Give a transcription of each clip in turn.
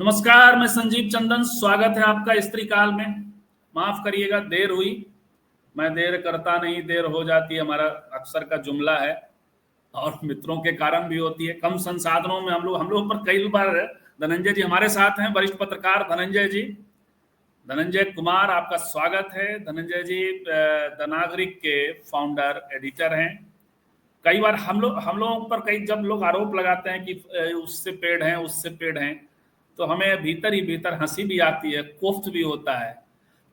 नमस्कार, मैं संजीव चंदन। स्वागत है आपका स्त्री काल में। माफ करिएगा, देर हुई। मैं देर करता नहीं, देर हो जाती है, हमारा अक्सर का जुमला है और मित्रों के कारण भी होती है। कम संसाधनों में हम लोग पर कई बार धनंजय जी हमारे साथ हैं, वरिष्ठ पत्रकार धनंजय जी, धनंजय कुमार, आपका स्वागत है। धनंजय जी द नागरिक के फाउंडर एडिटर हैं। कई बार हम लोगों पर जब लोग आरोप लगाते हैं कि उससे पेड़ हैं उससे पेड़ हैं, तो हमें भीतर ही भीतर हंसी भी आती है, कोफ्त भी होता है।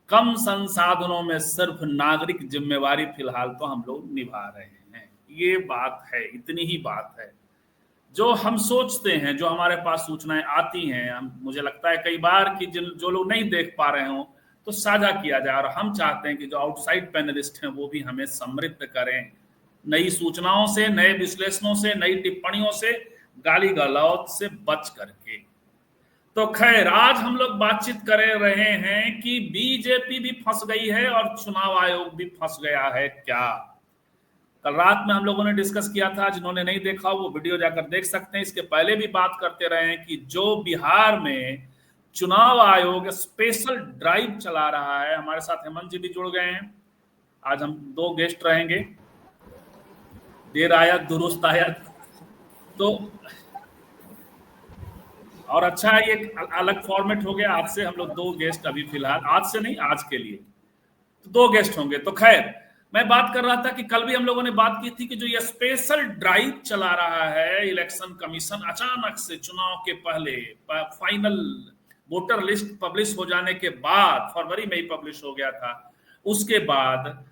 कम संसाधनों में सिर्फ नागरिक जिम्मेवारी फिलहाल तो हम लोग निभा रहे हैं, ये बात है, इतनी ही बात है। जो हम सोचते हैं, जो हमारे पास सूचनाएं आती हैं, मुझे लगता है कई बार कि जो लोग नहीं देख पा रहे हों तो साझा किया जाए। और हम चाहते हैं कि जो आउटसाइड पैनलिस्ट हैं वो भी हमें समृद्ध करें, नई सूचनाओं से, नए विश्लेषणों से, नई टिप्पणियों से, गाली गलौज से बच करके। तो खैर, आज हम लोग बातचीत कर रहे हैं कि बीजेपी भी फंस गई है और चुनाव आयोग भी फंस गया है क्या। कल रात में हम लोगों ने डिस्कस किया था, जिन्होंने नहीं देखा वो वीडियो जाकर देख सकते हैं। इसके पहले भी बात करते रहे हैं कि जो बिहार में चुनाव आयोग स्पेशल ड्राइव चला रहा है। हमारे साथ हेमंत जी भी जुड़ गए हैं। आज हम दो गेस्ट रहेंगे, देर आया दुरुस्त आया। तो और अच्छा है, ये अलग फॉर्मेट हो गया। आज से हम लोग दो गेस्ट, अभी फिलहाल आज से नहीं, आज के लिए तो दो गेस्ट होंगे। तो खैर, मैं बात कर रहा था कि कल भी हम लोगों ने बात की थी कि जो ये स्पेशल ड्राइव चला रहा है इलेक्शन कमीशन, अचानक से चुनाव के पहले फाइनल वोटर लिस्ट पब्लिश हो जाने के बाद, फरवरी में ही पब्लिश हो गया था, उसके बाद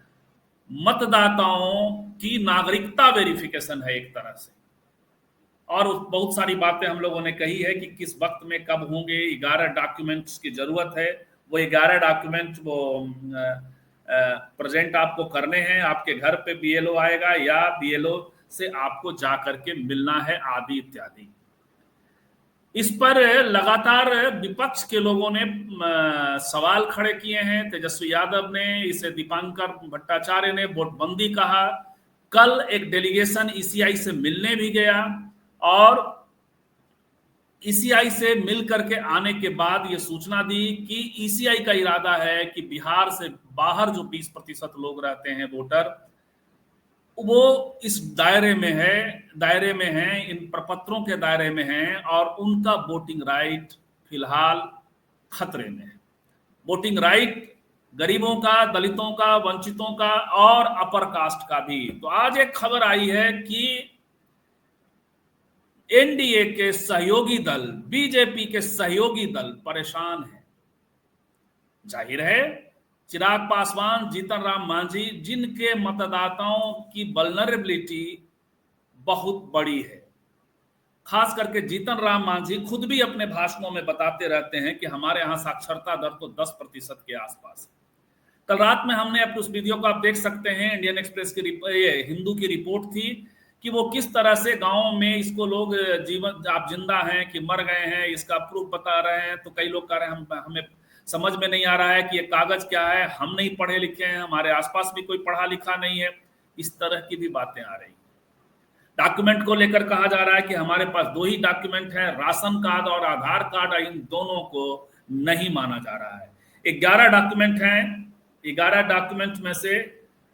मतदाताओं की नागरिकता वेरिफिकेशन है एक तरह से। और बहुत सारी बातें हम लोगों ने कही है कि किस वक्त में कब होंगे। 11 डॉक्यूमेंट्स की जरूरत है। वो 11 डॉक्यूमेंट वो प्रेजेंट आपको करने हैं। आपके घर पे बीएलओ आएगा या बीएलओ से आपको जा करके मिलना है, आदि इत्यादि। इस पर लगातार विपक्ष के लोगों ने सवाल खड़े किए हैं। तेजस्वी यादव ने इसे, दीपांकर भट्टाचार्य ने वोटबंदी कहा। कल एक डेलीगेशन ईसीआई से मिलने भी गया और ईसीआई से मिल करके आने के बाद ये सूचना दी कि ईसीआई का इरादा है कि बिहार से बाहर जो 20% लोग रहते हैं वोटर, वो इस दायरे में हैं, इन प्रपत्रों के दायरे में हैं और उनका वोटिंग राइट फिलहाल खतरे में है। वोटिंग राइट गरीबों का, दलितों का, वंचितों का और अपर कास्ट का भी। तो आज एक खबर आई है कि एनडीए के सहयोगी दल, बीजेपी के सहयोगी दल परेशान हैं। जाहिर है, चिराग पासवान, जीतन राम मांझी, जिनके मतदाताओं की वल्नरेबिलिटी बहुत बड़ी है। खास करके जीतन राम मांझी खुद भी अपने भाषणों में बताते रहते हैं कि हमारे यहाँ साक्षरता दर तो 10% के आसपास है। कल रात में हमने उस वीडियो को आप देख सकते हैं, इंडियन एक्सप्रेस की हिंदू की रिपोर्ट थी कि वो किस तरह से गांव में इसको लोग जीवन, आप जिंदा हैं कि मर गए हैं, इसका प्रूफ बता रहे हैं। तो कई लोग कह रहे हैं हमें समझ में नहीं आ रहा है कि ये कागज क्या है, हम नहीं पढ़े लिखे हैं, हमारे आसपास भी कोई पढ़ा लिखा नहीं है। इस तरह की भी बातें आ रही। डॉक्यूमेंट को लेकर कहा जा रहा है कि हमारे पास दो ही डॉक्यूमेंट है, राशन कार्ड और आधार कार्ड, इन दोनों को नहीं माना जा रहा है। 11 डॉक्यूमेंट हैं। 11 डॉक्यूमेंट में से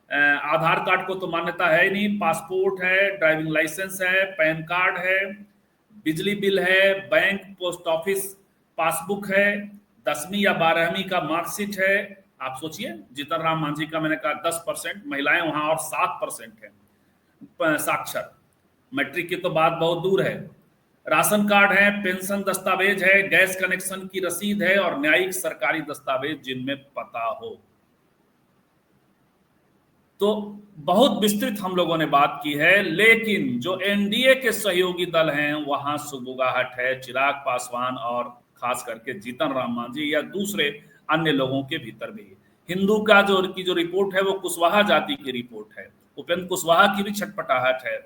आधार कार्ड को तो मान्यता है ही नहीं, पासपोर्ट है, ड्राइविंग लाइसेंस है, पैन कार्ड है, बिजली बिल है, बैंक पोस्ट ऑफिस पासबुक है, 10वीं या 12वीं का मार्कशीट है। आप सोचिए, जीतन राम मांझी का मैंने कहा 10%, महिलाएं वहां और 7% है साक्षर। मैट्रिक की तो बात बहुत दूर है। राशन कार्ड है, पेंशन दस्तावेज है, गैस कनेक्शन की रसीद है और न्यायिक सरकारी दस्तावेज जिनमें पता हो। तो बहुत विस्तृत हम लोगों ने बात की है। लेकिन जो एनडीए के सहयोगी दल हैं वहां सुगबुगाहट है, चिराग पासवान और खास करके जीतन राम मांझी या दूसरे अन्य लोगों के भीतर भी। हिंदू का जो रिपोर्ट है वो कुशवाहा जाति की रिपोर्ट है, उपेंद्र कुशवाहा की भी छटपटाहट है।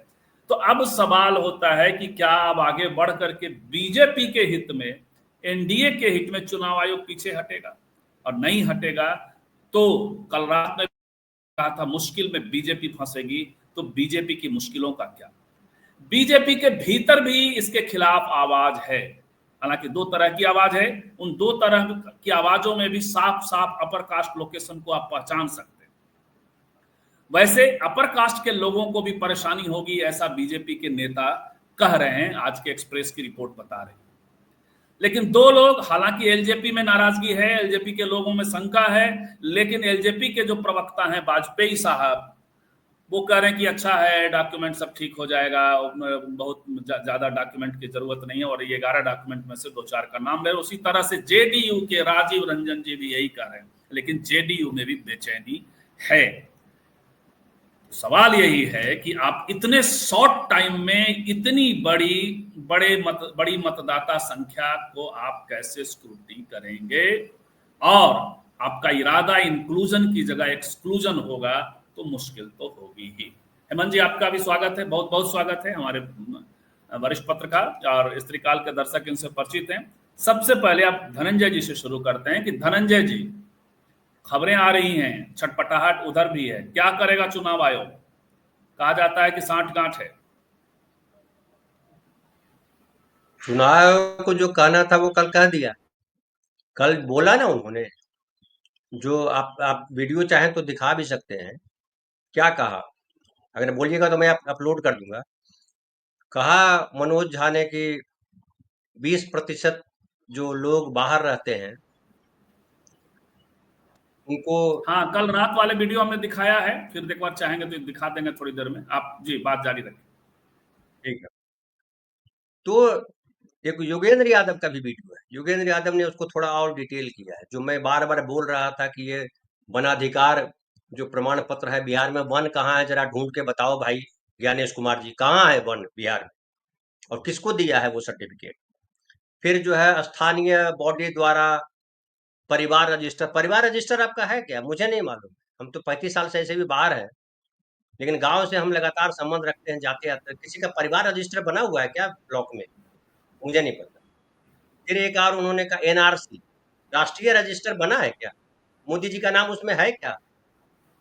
तो अब सवाल होता है कि क्या अब आगे बढ़ करके बीजेपी के हित में, एनडीए के हित में चुनाव आयोग पीछे हटेगा? और नहीं हटेगा तो कल रात में कहा था मुश्किल में बीजेपी फंसेगी। तो बीजेपी की मुश्किलों का क्या? बीजेपी के भीतर भी इसके खिलाफ आवाज है। हालांकि दो तरह की आवाज है, उन दो तरह की आवाजों में भी साफ साफ अपर कास्ट लोकेशन को आप पहचान सकते हैं। वैसे अपर कास्ट के लोगों को भी परेशानी होगी, ऐसा बीजेपी के नेता कह रहे हैं, आज के एक्सप्रेस की रिपोर्ट बता रही है। लेकिन दो लोग, हालांकि एलजेपी में नाराजगी है, एलजेपी के लोगों में शंका है, लेकिन एलजेपी के जो प्रवक्ता हैं वाजपेयी साहब, वो कह रहे हैं कि अच्छा है, डॉक्यूमेंट सब ठीक हो जाएगा, बहुत ज्यादा डॉक्यूमेंट की जरूरत नहीं है, और ये 11 डॉक्यूमेंट में से 2-4 का नाम है। उसी तरह से जेडीयू के राजीव रंजन जी भी यही कह रहे हैं, लेकिन जेडीयू में भी बेचैनी है। सवाल यही है कि आप इतने शॉर्ट टाइम में इतनी बड़ी मतदाता संख्या को आप कैसे स्क्रूटनी करेंगे, और आपका इरादा इंक्लूजन की जगह एक्सक्लूजन होगा तो मुश्किल तो होगी ही। हेमंत जी, आपका भी स्वागत है, बहुत बहुत स्वागत है। हमारे वरिष्ठ पत्रकार और स्त्रीकाल के दर्शक इनसे परिचित हैं। सबसे पहले आप धनंजय जी से शुरू करते हैं कि धनंजय जी, खबरें आ रही हैं, छटपटाहट उधर भी है, क्या करेगा चुनाव आयोग? कहा जाता है कि साठ गांठ है। चुनाव आयोग को जो कहना था वो कल कह दिया। कल बोला ना उन्होंने, जो आप वीडियो चाहें तो दिखा भी सकते हैं। क्या कहा? अगर बोलिएगा तो मैं अपलोड कर दूंगा। कहा मनोज झा ने कि 20% जो लोग बाहर रहते हैं उनको। हाँ, कल रात वाले वीडियो हमने दिखाया है, फिर एक बार चाहेंगे तो दिखा देंगे थोड़ी देर में। आप जी बात जारी रखें। ठीक है। तो एक योगेंद्र यादव का भी वीडियो है। योगेंद्र यादव ने उसको थोड़ा और डिटेल किया है, जो मैं बार बार बोल रहा था कि ये वनाधिकार जो प्रमाण पत्र है बिहार में, वन कहाँ है जरा ढूंढ के बताओ भाई ज्ञानेश कुमार जी, कहाँ है वन बिहार में और किसको दिया है वो सर्टिफिकेट। फिर जो है स्थानीय बॉडी द्वारा परिवार रजिस्टर आपका है क्या? मुझे नहीं मालूम। हम तो 35 साल से ऐसे भी बाहर है, लेकिन गांव से हम लगातार संबंध रखते हैं, जाते आते हैं। किसी का परिवार रजिस्टर बना हुआ है क्या ब्लॉक में? मुझे नहीं पता। फिर एक और उन्होंने कहा एनआरसी, राष्ट्रीय रजिस्टर बना है क्या? मोदी जी का नाम उसमें है क्या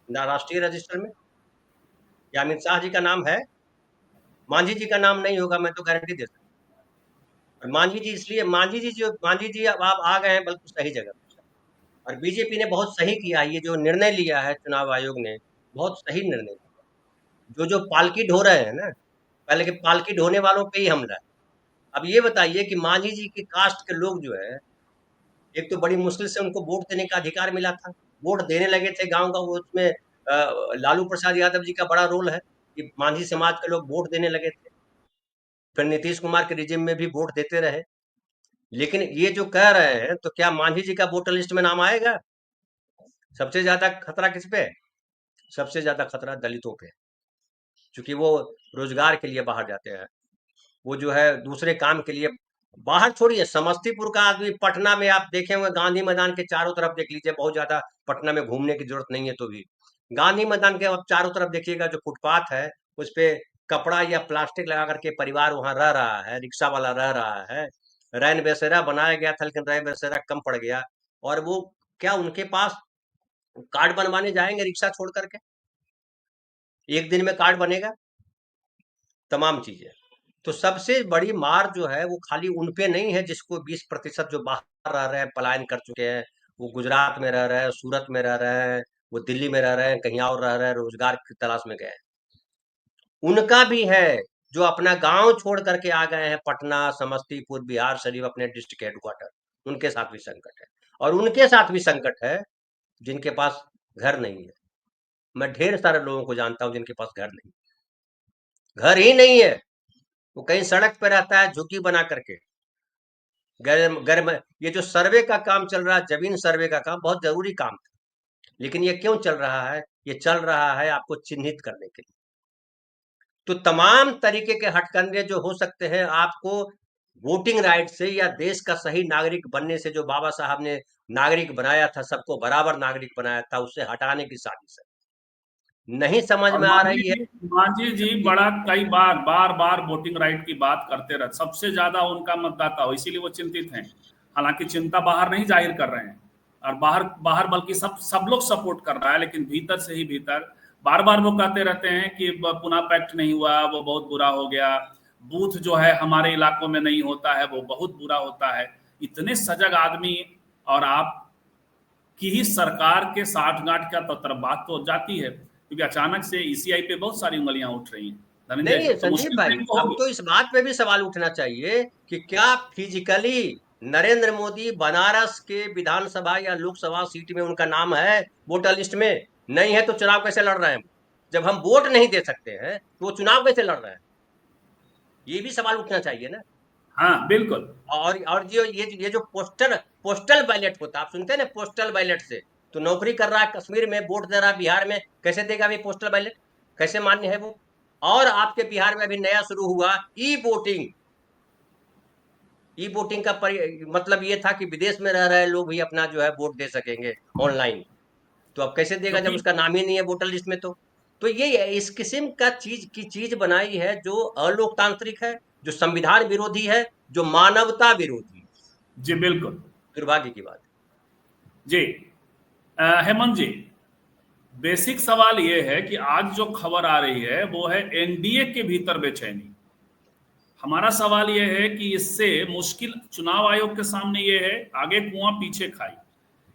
राष्ट्रीय रजिस्टर में? या अमित शाह जी का नाम है? मांझी जी का नाम नहीं होगा, मैं तो गारंटी दे सकता हूँ। मांझी जी इसलिए, मांझी जी अब आप आ गए हैं बिल्कुल सही जगह पे। और बीजेपी ने बहुत सही किया, ये जो निर्णय लिया है चुनाव आयोग ने, बहुत सही निर्णय लिया। जो जो पालकी ढो रहे हैं ना, पहले के पालकी ढोने वालों पे ही हमला है। अब ये बताइए कि मांझी जी की कास्ट के लोग जो है, एक तो बड़ी मुश्किल से उनको वोट देने का अधिकार मिला था, वोट देने लगे थे गांव गांव। उसमें लालू प्रसाद यादव जी का बड़ा रोल है कि मांझी समाज के लोग वोट देने लगे थे। फिर नीतीश कुमार के रिजिम में भी वोट देते रहे। लेकिन ये जो कह रहे हैं, तो क्या मांझी जी का वोटर लिस्ट में नाम आएगा? सबसे ज्यादा खतरा किस पे है? सबसे ज्यादा खतरा दलितों पे है। क्योंकि वो रोजगार के लिए बाहर जाते हैं, वो जो है दूसरे काम के लिए बाहर। छोड़िए समस्तीपुर का आदमी, पटना में आप देखे होंगे, गांधी मैदान के चारों तरफ देख लीजिए, बहुत ज्यादा पटना में घूमने की जरूरत नहीं है। तो भी गांधी मैदान के आप चारों तरफ देखिएगा, जो फुटपाथ है उस पे कपड़ा या प्लास्टिक लगा करके परिवार वहां रह रहा है, रिक्शा वाला रह रहा है। रैन बसेरा बनाया गया था, लेकिन रैन बसेरा कम पड़ गया। और वो क्या उनके पास कार्ड बनवाने जाएंगे रिक्शा छोड़ करके? एक दिन में कार्ड बनेगा? तमाम चीजें। तो सबसे बड़ी मार जो है वो खाली उन पे नहीं है जिसको 20% जो बाहर रह रहे हैं, पलायन कर चुके हैं। वो गुजरात में रह रहे हैं, सूरत में रह रहे हैं, वो दिल्ली में रह रहे हैं, कहीं और रह रहे हैं, रोजगार की तलाश में गए हैं। उनका भी है जो अपना गांव छोड़ करके आ गए हैं, पटना, समस्तीपुर, बिहार शरीफ, अपने डिस्ट्रिक्ट हेडक्वार्टर। उनके साथ भी संकट है। और उनके साथ भी संकट है जिनके पास घर नहीं है। मैं ढेर सारे लोगों को जानता हूं जिनके पास घर नहीं, घर ही नहीं है। वो कहीं सड़क पे रहता है झुग्गी बना करके। गर्म गर्म ये जो सर्वे का काम चल रहा है, जमीन सर्वे का काम बहुत जरूरी काम था, लेकिन ये क्यों चल रहा है? ये चल रहा है आपको चिन्हित करने के लिए। तो तमाम तरीके के हथकंडे जो हो सकते हैं आपको वोटिंग राइट से या देश का सही नागरिक बनने से, जो बाबा साहब ने नागरिक बनाया था, सबको बराबर नागरिक बनाया था, उससे हटाने की साजिश है। नहीं समझ और में आ रही है। मांझी जी बड़ा कई बार बार वोटिंग राइट की बात करते रहे, सबसे ज्यादा उनका मतदाता हो, इसीलिए वो चिंतित हैं। हालांकि चिंता बाहर नहीं जाहिर कर रहे हैं, और बाहर बाहर बल्कि सब लोग सपोर्ट कर रहा है, लेकिन भीतर से ही भीतर बार बार वो कहते रहते हैं कि पुनः पैक्ट नहीं हुआ, वो बहुत बुरा हो गया। बूथ जो है हमारे इलाकों में नहीं होता है, वो बहुत बुरा होता है। इतने सजग आदमी और आप की ही सरकार के साठ गांठ का तो बात तो जाती है, क्योंकि अचानक से ईसीआई पे बहुत सारी उंगलियां उठ रही हैं धनंजय जी, नहीं तो संदीप मुश्किल तो भाई, इनको अब होगी। तो इस बात पे भी सवाल उठना चाहिए कि क्या फिजिकली नरेंद्र मोदी बनारस के विधानसभा या लोकसभा सीट में उनका नाम है वोटर लिस्ट में? नहीं है तो चुनाव कैसे लड़ रहे हैं? जब हम वोट नहीं दे सकते हैं तो वो चुनाव कैसे लड़ रहे हैं? ये भी सवाल उठना चाहिए ना। हाँ बिल्कुल। और जो ये जो पोस्टल बैलेट होता है, आप सुनते हैं ना, पोस्टल बैलेट से तो नौकरी कर रहा है कश्मीर में, वोट दे रहा है बिहार में, कैसे देगा अभी पोस्टल बैलेट? कैसे मान्य है वो? और आपके बिहार में अभी नया शुरू हुआ ई वोटिंग। ई वोटिंग का मतलब ये था कि विदेश में रह रहे लोग भी अपना जो है वोट दे सकेंगे ऑनलाइन। तो अब कैसे देगा जब क्योंकि उसका नाम ही नहीं है वोटर लिस्ट में? तो ये इस किस्म का चीज बनाई है जो अलोकतांत्रिक है, जो संविधान विरोधी है, जो मानवता विरोधी है। जी बिल्कुल। दुर्भाग्य की बात है। जी हेमंत जी, बेसिक सवाल ये है कि आज जो खबर आ रही है वो है एनडीए के भीतर बेचैनी। हमारा सवाल यह है कि इससे मुश्किल चुनाव आयोग के सामने ये है, आगे कुआं पीछे खाई।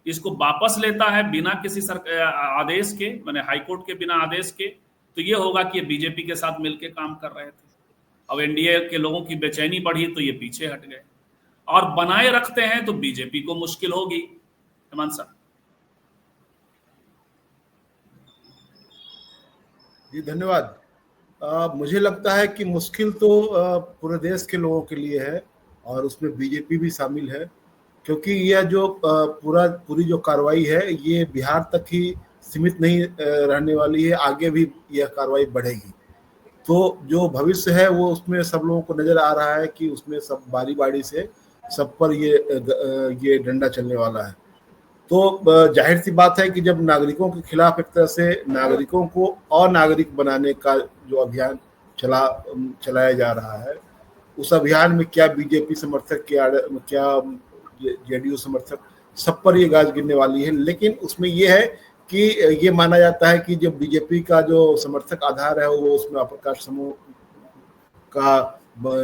इसको वापस लेता है बिना किसी आदेश के, मैंने हाईकोर्ट के बिना आदेश के, तो ये होगा कि ये बीजेपी के साथ मिलकर काम कर रहे थे। अब एनडीए के लोगों की बेचैनी बढ़ी तो ये पीछे हट गए, और बनाए रखते हैं तो बीजेपी को मुश्किल होगी। हेमंत साहब। जी धन्यवाद। मुझे लगता है कि मुश्किल तो पूरे देश के लोगों के लिए है, और उसमें बीजेपी भी शामिल है, क्योंकि यह जो पूरी जो कार्रवाई है ये बिहार तक ही सीमित नहीं रहने वाली है, आगे भी यह कार्रवाई बढ़ेगी। तो जो भविष्य है वो उसमें सब लोगों को नजर आ रहा है कि उसमें सब बारी बारी से सब पर ये डंडा चलने वाला है। तो जाहिर सी बात है कि जब नागरिकों के खिलाफ एक तरह से नागरिकों को अनागरिक बनाने का जो अभियान चलाया जा रहा है, उस अभियान में क्या बीजेपी समर्थक, क्या जेडीयू समर्थक, सब पर ये गाज गिरने वाली है। लेकिन उसमें ये है कि ये माना जाता है कि जो बीजेपी का जो समर्थक आधार है वो उसमें अपरकास्ट समूह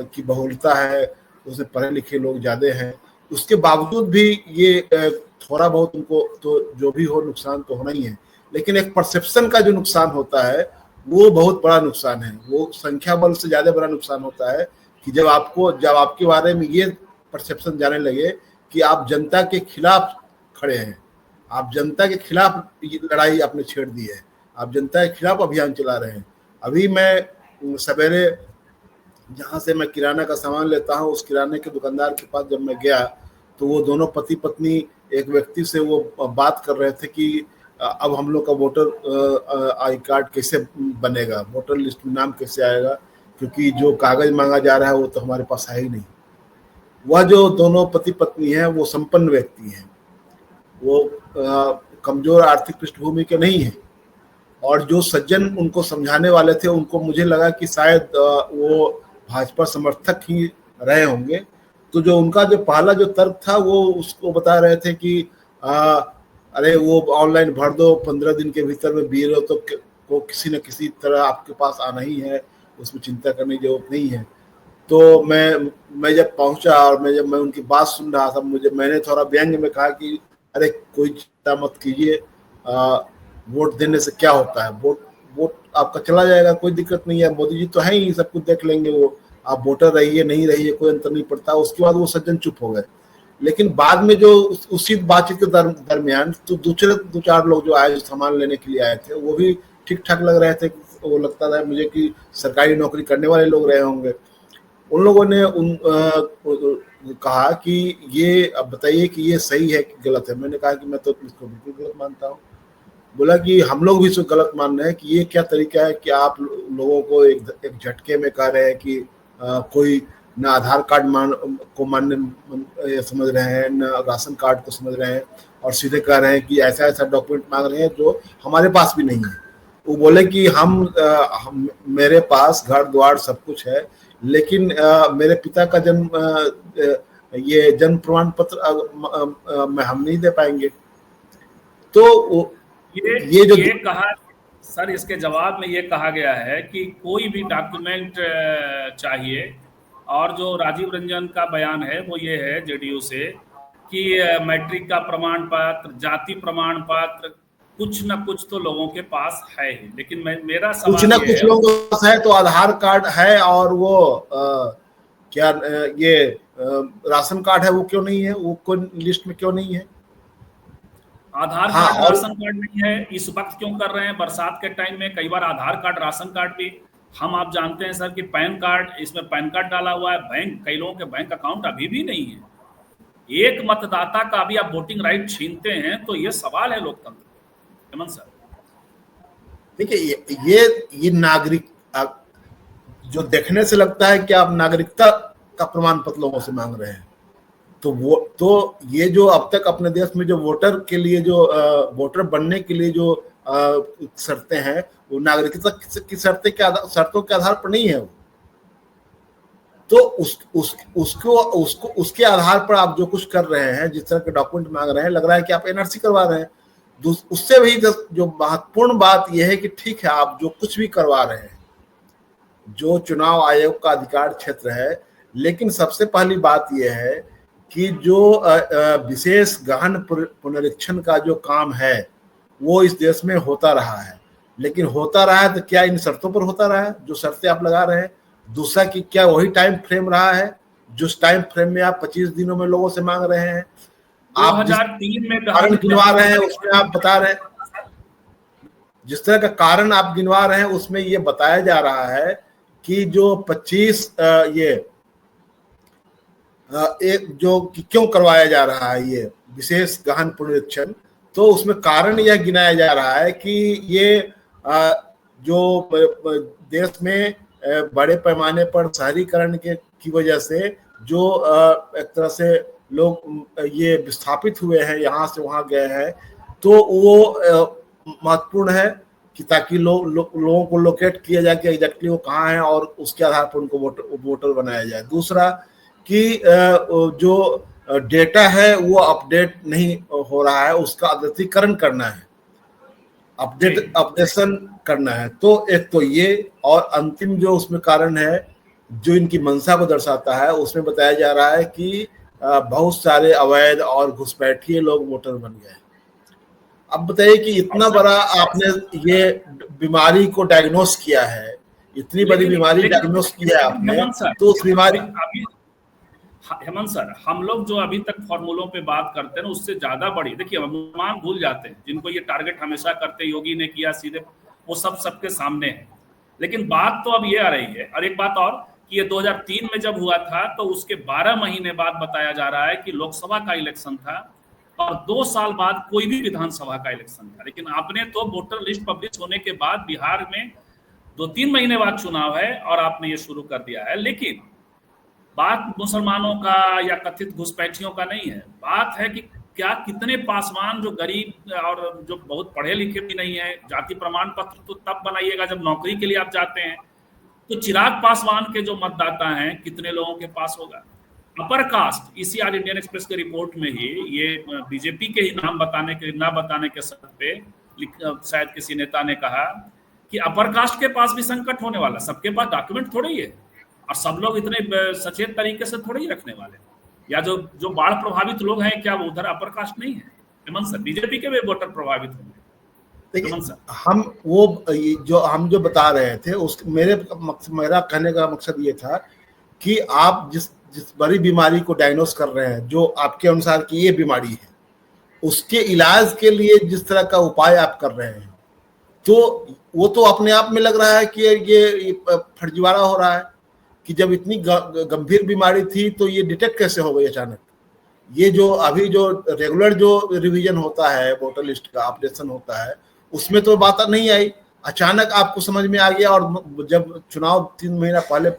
की बहुलता है, उसमें पढ़े लिखे लोग ज्यादा हैं। उसके बावजूद भी ये थोड़ा बहुत उनको तो जो भी हो नुकसान तो होना ही है, लेकिन एक परसेप्शन का जो नुकसान होता है वो बहुत बड़ा नुकसान है। वो संख्या बल से ज्यादा बड़ा नुकसान होता है कि जब आपके बारे में ये परसेप्शन जाने लगे कि आप जनता के खिलाफ खड़े हैं, आप जनता के खिलाफ लड़ाई आपने छेड़ दी है, आप जनता के खिलाफ अभियान चला रहे हैं। अभी मैं सवेरे जहाँ से मैं किराना का सामान लेता हूँ उस किराने के दुकानदार के पास जब मैं गया तो वो दोनों पति पत्नी एक व्यक्ति से वो बात कर रहे थे कि अब हम लोग का वोटर आई कार्ड कैसे बनेगा, वोटर लिस्ट में नाम कैसे आएगा, क्योंकि जो कागज मांगा जा रहा है वो तो हमारे पास है ही नहीं। वह जो दोनों पति पत्नी हैं वो संपन्न व्यक्ति हैं, वो कमजोर आर्थिक पृष्ठभूमि के नहीं है, और जो सज्जन उनको समझाने वाले थे उनको मुझे लगा कि शायद वो भाजपा समर्थक ही रहे होंगे। तो जो उनका जो पहला जो तर्क था वो उसको बता रहे थे कि अरे वो ऑनलाइन भर दो, 15 दिन के भीतर में बीरो तो को किसी न किसी तरह आपके पास आना ही है, उसमें चिंता करने की जरूरत नहीं है। तो मैं जब पहुंचा और मैं उनकी बात सुन रहा था, मैंने थोड़ा व्यंग्य में कहा कि अरे कोई चिंता मत कीजिए, वोट देने से क्या होता है, वोट आपका चला जाएगा, कोई दिक्कत नहीं है, मोदी जी तो है ही, सब कुछ देख लेंगे, वो आप वोटर रहिए नहीं रहिए कोई अंतर नहीं पड़ता। उसके बाद वो सज्जन चुप हो गए। लेकिन बाद में जो उसी बातचीत के दरमियान तो दूसरे 2-4 लोग जो आए, जो सामान लेने के लिए आए थे, वो भी ठीक ठाक लग रहे थे। वो लगता था मुझे कि सरकारी नौकरी करने वाले लोग रहे होंगे। उन लोगों ने कहा कि ये अब बताइए कि ये सही है कि गलत है। मैंने कहा कि मैं तो इसको बिल्कुल गलत मानता हूँ। बोला कि हम लोग भी इसको गलत मान रहे हैं कि ये क्या तरीका है कि आप लोगों को एक झटके में कह रहे हैं कि कोई न आधार कार्ड को मान्य समझ रहे हैं, न राशन कार्ड को समझ रहे हैं, और सीधे कह रहे हैं कि ऐसा ऐसा डॉक्यूमेंट मांग रहे हैं जो हमारे पास भी नहीं है। वो बोले कि हम मेरे पास घर द्वार सब कुछ है, लेकिन मेरे पिता का ये जन्म प्रमाण पत्र में हम नहीं दे पाएंगे। तो ये जो कहा सर इसके जवाब में ये कहा गया है कि कोई भी डॉक्यूमेंट चाहिए, और जो राजीव रंजन का बयान है वो ये है जेडीयू से कि मैट्रिक का प्रमाण पत्र, जाति प्रमाण पत्र, कुछ ना कुछ तो लोगों के पास है ही। लेकिन मेरा कुछ सवाल ना ये कुछ है, लोगों के पास है तो आधार कार्ड है, और वो क्या ये राशन कार्ड है वो क्यों नहीं है, वो कोई लिस्ट में क्यों नहीं है? आधार हाँ, कार्ड और राशन कार्ड नहीं है। इस वक्त क्यों कर रहे हैं? बरसात के टाइम में कई बार आधार कार्ड राशन कार्ड भी हम, आप जानते हैं सर कि पैन कार्ड, इसमें पैन कार्ड डाला हुआ है। बैंक, कई लोगों के बैंक अकाउंट अभी भी नहीं है। एक मतदाता का भी आप वोटिंग राइट छीनते हैं, तो ये सवाल है लोकतंत्र। हेमंत सर देखिए, ये नागरिक जो देखने से लगता है कि आप नागरिकता का प्रमाण पत्र लोगों से मांग रहे हैं, तो ये जो अब तक अपने देश में जो वोटर के लिए, जो वोटर बनने के लिए जो शर्तें हैं, वो नागरिकता की शर्तों के आधार पर नहीं है वो। तो उसके आधार पर आप जो कुछ कर रहे हैं, जिस तरह के डॉक्यूमेंट मांग रहे हैं, लग रहा है कि आप एनआरसी करवा रहे हैं। उससे भी जो महत्वपूर्ण बात यह है कि ठीक है, आप जो कुछ भी करवा रहे हैं, जो चुनाव आयोग का अधिकार क्षेत्र है, लेकिन सबसे पहली बात यह है कि जो विशेष गहन पुनरीक्षण का जो काम है वो इस देश में होता रहा है। लेकिन होता रहा है तो क्या इन शर्तों पर होता रहा है जो शर्तें आप लगा रहे हैं? दूसरा कि क्या वही टाइम फ्रेम रहा है जो टाइम फ्रेम में आप 25 दिनों में लोगों से मांग रहे हैं? आप 2003 में कारण गिनवा रहे हैं उसमें आप बता रहे हैं, जिस तरह का कारण आप गिनवा रहे हैं उसमें ये बताया जा रहा है कि जो 25 एक जो क्यों करवाया जा रहा है ये विशेष गहन पुनरीक्षण, तो उसमें कारण यह गिनाया जा रहा है कि ये जो देश में बड़े पैमाने पर शहरीकरण की वजह से जो एक तरह से लोग ये विस्थापित हुए हैं, यहाँ से वहाँ गए हैं, तो वो महत्वपूर्ण है कि ताकि लोगों को लोकेट किया जाए कि एग्जैक्टली वो कहाँ हैं और उसके आधार पर उनको वोटर बनाया जाए। दूसरा कि जो डेटा है वो अपडेट नहीं हो रहा है, उसका अद्यतीकरण करना है, अपडेशन करना है। तो एक तो ये, और अंतिम जो उसमें कारण है जो इनकी मंशा को दर्शाता है, उसमें बताया जा रहा है कि बहुत सारे अवैध और घुसपैठिए लोग वोटर बन गए। अब बताइए कि इतना बड़ा आपने ये बीमारी को डायग्नोस किया है, इतनी बड़ी बीमारी डायग्नोस किया है आपने, तो उस बीमारी हेमंत सर, हम लोग जो अभी तक फॉर्मूलों पे बात करते हैं ना, उससे ज्यादा बड़ी, देखिए अनुमान भूल जाते हैं। जिनको ये टारगेट हमेशा करते, योगी ने किया सीधे, वो सबके सामने है। लेकिन बात तो अब ये आ रही है, और एक बात और कि ये 2003 में जब हुआ था तो उसके 12 महीने बाद बताया जा रहा है कि लोकसभा का इलेक्शन था, और 2 साल बाद कोई भी विधानसभा का इलेक्शन था। लेकिन आपने तो वोटर लिस्ट पब्लिश होने के बाद बिहार में 2-3 महीने बाद चुनाव है और आपने ये शुरू कर दिया है। लेकिन बात मुसलमानों का या कथित घुसपैठियों का नहीं है, बात है कि क्या कितने पासवान जो गरीब और जो बहुत पढ़े लिखे भी नहीं है, जाति प्रमाण पत्र तो तब बनाइएगा जब नौकरी के लिए आप जाते हैं। तो चिराग पासवान के जो मतदाता हैं, कितने लोगों के पास होगा? अपर कास्ट, इसी आज इंडियन एक्सप्रेस के रिपोर्ट में ही ये बीजेपी के ही नाम ना बताने के शर्त पे शायद किसी नेता ने कहा कि अपर कास्ट के पास भी संकट होने वाला। सबके पास डॉक्यूमेंट थोड़ा ही है, और सब लोग इतने सचेत तरीके से थोड़े ही रखने वाले, या जो बाढ़ प्रभावित लोग हैं, क्या वो उधर अपर कास्ट नहीं है? हेमंत सर, बीजेपी के भी वोटर प्रभावित होंगे। हम जो बता रहे थे, मेरा कहने का मकसद ये था कि आप जिस बड़ी बीमारी को डायग्नोस कर रहे हैं, जो आपके अनुसार की ये बीमारी है, उसके इलाज के लिए जिस तरह का उपाय आप कर रहे हैं, तो वो तो अपने आप में लग रहा है कि ये फर्जीवाड़ा हो रहा है कि जब इतनी गंभीर बीमारी थी तो ये डिटेक्ट कैसे हो गई अचानक? ये जो अभी जो रेगुलर जो रिवीजन होता है, वोटर लिस्ट का अपडेशन होता है, उसमें तो बात नहीं आई, अचानक आपको समझ में आ गया, और जब चुनाव 3 महीना पहले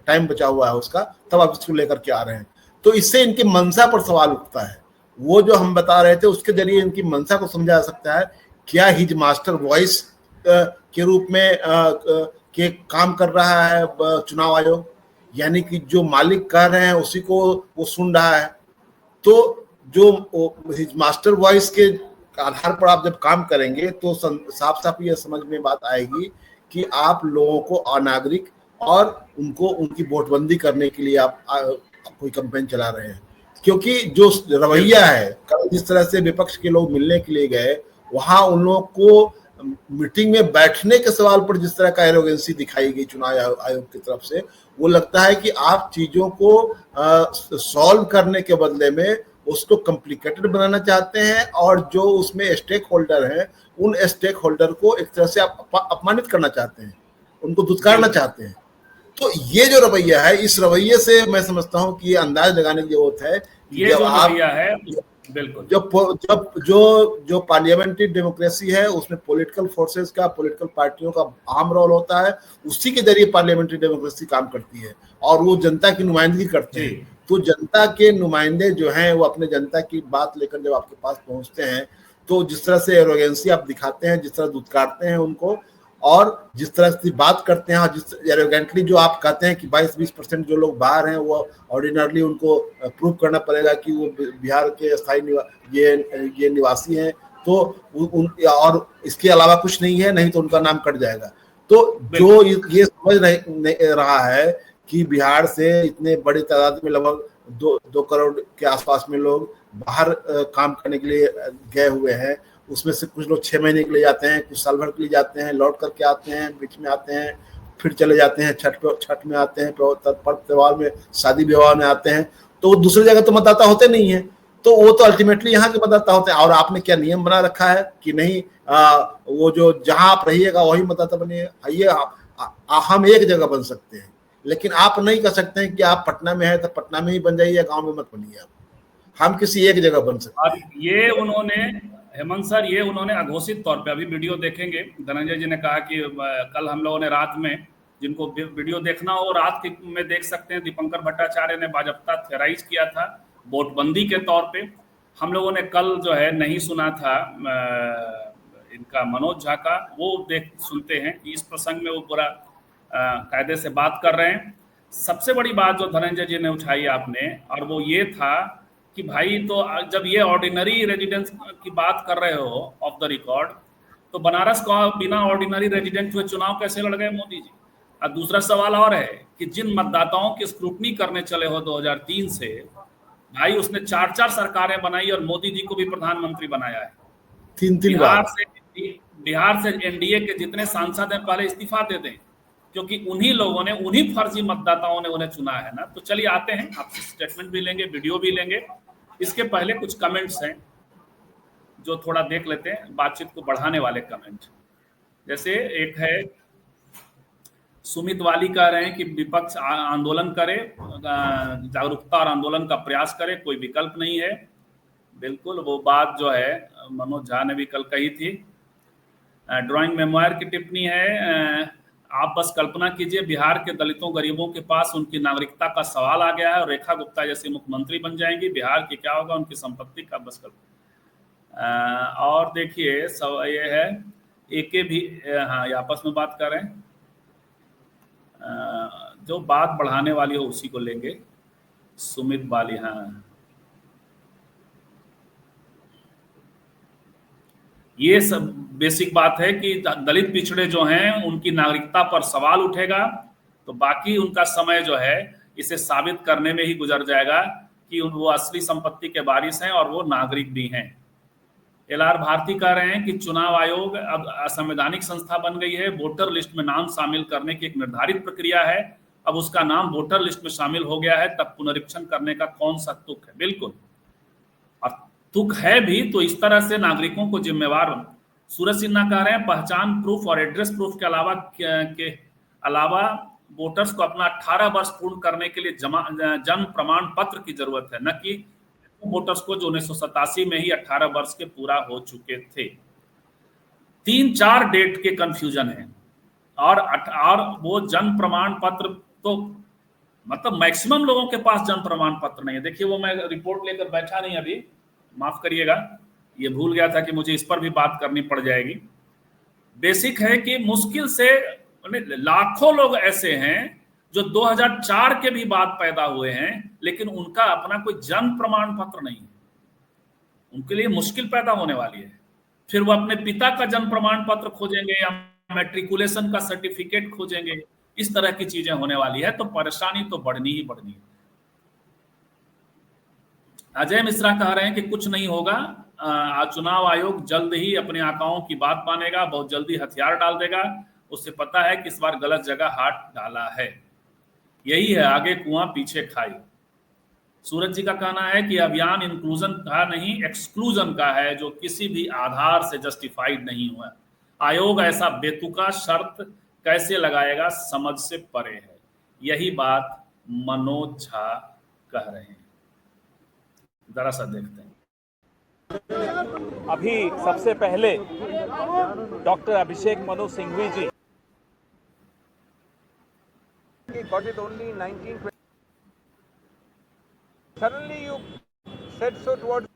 टाइम बचा हुआ है उसका, तब आप इसको लेकर के आ रहे हैं। तो इससे इनकी मंशा पर सवाल उठता है। वो जो हम बता रहे थे उसके जरिए इनकी मंशा को समझा जा सकता है। क्या हिज मास्टर वॉइस के रूप में के काम कर रहा है चुनाव आयोग, यानी कि जो मालिक कह रहे हैं उसी को वो सुन रहा है। तो जो हिज मास्टर वॉइस के आधार पर आप जब काम करेंगे तो साफ साफ ये समझ में बात आएगी कि आप लोगों को अनागरिक और उनको उनकी वोटबंदी करने के लिए आप कोई कैंपेन चला रहे हैं। क्योंकि जो रवैया है, कल जिस तरह से विपक्ष के लोग मिलने के लिए गए, वहां उन लोगों को मीटिंग में बैठने के सवाल पर जिस तरह का एरोगेंसी दिखाई गई चुनाव आयोग की तरफ से, वो लगता है कि आप चीजों को सॉल्व करने के बदले में उसको कॉम्प्लिकेटेड बनाना चाहते हैं और जो उसमें स्टेक होल्डर हैं उन स्टेक होल्डर को एक तरह से अपमानित करना चाहते हैं, उनको दुत्कारना चाहते हैं। तो ये जो रवैया है, इस रवैये से मैं समझता हूं कि ये अंदाज लगाने की जरूरत है ये जो रवैया है बिल्कुल जो पार्लियामेंट्री डेमोक्रेसी है उसमें पॉलिटिकल फोर्सेस का, पॉलिटिकल पार्टियों का अहम रोल होता है, उसी के जरिए पार्लियामेंट्री डेमोक्रेसी काम करती है और वो जनता की नुमाइंदगी करते हैं। तो जनता के नुमाइंदे जो हैं वो अपने जनता की बात लेकर जब आपके पास पहुंचते हैं तो जिस तरह से एरोगेंसी आप दिखाते हैं, जिस तरह दुत्कारते हैं उनको और जिस तरह से बात करते हैं, जिस एरोगेंटली जो आप कहते हैं कि 22-20% जो लोग बाहर हैं वो ऑर्डिनरली उनको प्रूव करना पड़ेगा कि वो बिहार के स्थायी ये निवासी हैं, तो और इसके अलावा कुछ नहीं है, नहीं तो उनका नाम कट जाएगा। तो जो ये समझ नहीं रहा है कि बिहार से इतने बड़ी तादाद में लगभग 2 करोड़ के आसपास में लोग बाहर काम करने के लिए गए हुए हैं, उसमें से कुछ लोग 6 महीने के लिए जाते हैं, कुछ साल भर के लिए जाते हैं, लौट करके आते हैं, बीच में आते हैं, फिर चले जाते हैं, छठ में आते हैं, पर्व त्योहार में, शादी विवाह में आते हैं। तो दूसरी जगह तो मतदाता होते नहीं है, तो वो तो अल्टीमेटली यहाँ के मतदाता होते हैं। और आपने क्या नियम बना रखा है कि नहीं वो जो जहां आप रहिएगा वही मतदाता बनिएगा? ये हम एक जगह बन सकते हैं, लेकिन आप नहीं कर सकते हैं कि आप पटना में है तो पटना में ही बन जाइए, गाँव में मत बनिए। हम किसी एक जगह बन सकते हैं। ये उन्होंने हेमंत सर, ये उन्होंने अघोषित तौर पे, अभी वीडियो देखेंगे, धनंजय जी ने कहा कि कल हम लोगों ने रात में, जिनको वीडियो देखना हो रात में देख सकते हैं, दीपंकर भट्टाचार्य ने बाजप्ता थेराइज किया था वोटबंदी के तौर पे। हम लोगों ने कल जो है नहीं सुना था इनका मनोज झा का, वो सुनते हैं कि इस प्रसंग में वो पूरा कायदे से बात कर रहे हैं। सबसे बड़ी बात जो धनंजय जी ने उठाई आपने, और वो ये था कि भाई तो जब ये ऑर्डिनरी रेजिडेंस की बात कर रहे हो ऑफ द रिकॉर्ड, तो बनारस को बिना ऑर्डिनरी रेजिडेंट हुए चुनाव कैसे लड़ गए मोदी जी? और दूसरा सवाल और है कि जिन मतदाताओं की स्क्रूटनी करने चले हो 2003 से, भाई उसने 4 सरकारें बनाई और मोदी जी को भी प्रधानमंत्री बनाया है। 3 बार। बिहार से एनडीए के जितने सांसद हैं पहले इस्तीफा दे दें, क्योंकि उन्हीं लोगों ने, उन्हीं फर्जी मतदाताओं ने उन्हें चुना है ना। तो चलिए आते हैं, आपसे स्टेटमेंट भी लेंगे, वीडियो भी लेंगे। इसके पहले कुछ कमेंट्स हैं जो थोड़ा देख लेते हैं, बातचीत को बढ़ाने वाले कमेंट। जैसे एक है, सुमित वाली कह रहे हैं कि विपक्ष आंदोलन करे, जागरूकता और आंदोलन का प्रयास करे, कोई विकल्प नहीं है। बिल्कुल वो बात जो है मनोज झा ने भी कल कही थी। ड्राइंग मेमोयर की टिप्पणी है, आप बस कल्पना कीजिए बिहार के दलितों गरीबों के पास उनकी नागरिकता का सवाल आ गया है और रेखा गुप्ता जैसी मुख्यमंत्री बन जाएंगी, बिहार की क्या होगा, उनकी संपत्ति का बस कल्पना। और देखिए ये है एके भी, हाँ ये आपस में बात कर रहे हैं, जो बात बढ़ाने वाली हो उसी को लेंगे। सुमित बाली, हाँ ये सब बेसिक बात है कि दलित पिछड़े जो हैं उनकी नागरिकता पर सवाल उठेगा, तो बाकी उनका समय जो है इसे साबित करने में ही गुजर जाएगा कि वो असली संपत्ति के वारिस हैं और वो नागरिक भी हैं। LR भारती कह रहे हैं कि चुनाव आयोग अब असंवैधानिक संस्था बन गई है, वोटर लिस्ट में नाम शामिल करने की एक निर्धारित प्रक्रिया है, अब उसका नाम वोटर लिस्ट में शामिल हो गया है, तब पुनरीक्षण करने का कौन सा तुक है? बिल्कुल, और तुक है भी तो इस तरह से नागरिकों को जिम्मेवार। सूरज सिन्हा कह रहे हैं पहचान प्रूफ और एड्रेस प्रूफ के अलावा वोटर्स को अपना 18 वर्ष पूर्ण करने के लिए जन्म प्रमाण पत्र की जरूरत है, न कि वोटर्स को जो 1987 में ही 18 वर्ष के पूरा हो चुके थे। 3-4 डेट के कंफ्यूजन है, और वो जन्म प्रमाण पत्र तो मतलब मैक्सिमम लोगों के पास जन्म प्रमाण पत्र नहीं है। देखिए वो मैं रिपोर्ट लेकर बैठा नहीं अभी, माफ करिएगा, ये भूल गया था कि मुझे इस पर भी बात करनी पड़ जाएगी। बेसिक है कि मुश्किल से लाखों लोग ऐसे हैं जो 2004 के भी बाद पैदा हुए हैं, लेकिन उनका अपना कोई जन्म प्रमाण पत्र नहीं है। उनके लिए मुश्किल पैदा होने वाली है। फिर वो अपने पिता का जन्म प्रमाण पत्र खोजेंगे या मैट्रिकुलेशन का सर्टिफिकेट खोजेंगे। इस तरह की चीजें होने वाली है, तो परेशानी तो बढ़नी ही बढ़नी है। अजय मिश्रा कह रहे हैं कि कुछ नहीं होगा, चुनाव आयोग जल्द ही अपने आकाओं की बात मानेगा, बहुत जल्दी हथियार डाल देगा, उससे पता है कि इस बार गलत जगह हाथ डाला है। यही है, आगे कुआं पीछे खाई। सूरज जी का कहना है कि अभियान इंक्लूजन का नहीं एक्सक्लूजन का है, जो किसी भी आधार से जस्टिफाइड नहीं हुआ। आयोग ऐसा बेतुका शर्त कैसे लगाएगा, समझ से परे है। यही बात मनोज झा कह रहे हैं। जरा सा देखते हैं। अभी सबसे पहले doctor Abhishek Manu Singhvi ji got it only in 1920. Suddenly you said so towards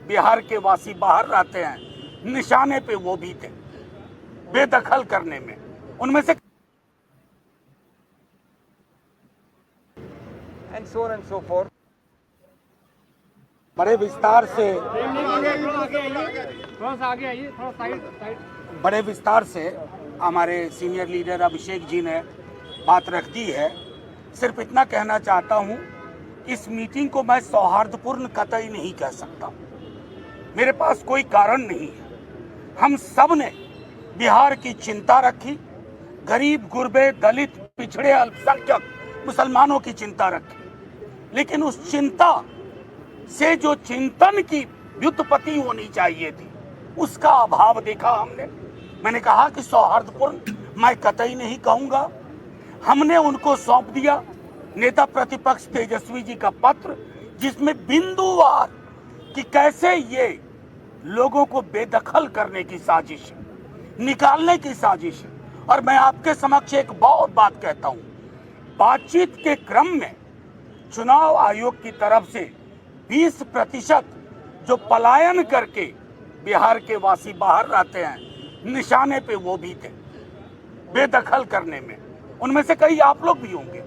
Bihar के वासी बाहर रहते हैं, निशाने पे वो भी थे, बेदखल करने में। उनमें से and so on and so forth. बड़े विस्तार से बड़े विस्तार से हमारे सीनियर लीडर अभिषेक जी ने बात रख दी है। सिर्फ इतना कहना चाहता हूं, इस मीटिंग को मैं सौहार्दपूर्ण कतई नहीं कह सकता। मेरे पास कोई कारण नहीं है। हम सब ने बिहार की चिंता रखी, गरीब गुरबे दलित पिछड़े अल्पसंख्यक मुसलमानों की चिंता रखी, लेकिन उस चिंता से जो चिंतन की व्युत्पत्ति होनी चाहिए थी, उसका अभाव देखा हमने। मैंने कहा कि सौहार्दपूर्ण मैं कतई नहीं कहूंगा। हमने उनको सौंप दिया नेता प्रतिपक्ष तेजस्वी जी का पत्र, जिसमें बिंदुवार कि कैसे ये लोगों को बेदखल करने की साजिश है, निकालने की साजिश है। और मैं आपके समक्ष एक बहुत बात कहता हूं, बातचीत के क्रम में चुनाव आयोग की तरफ से 20% जो पलायन करके बिहार के वासी बाहर रहते हैं, निशाने पे वो भी थे, बेदखल करने में। उनमें से कई आप लोग भी होंगे।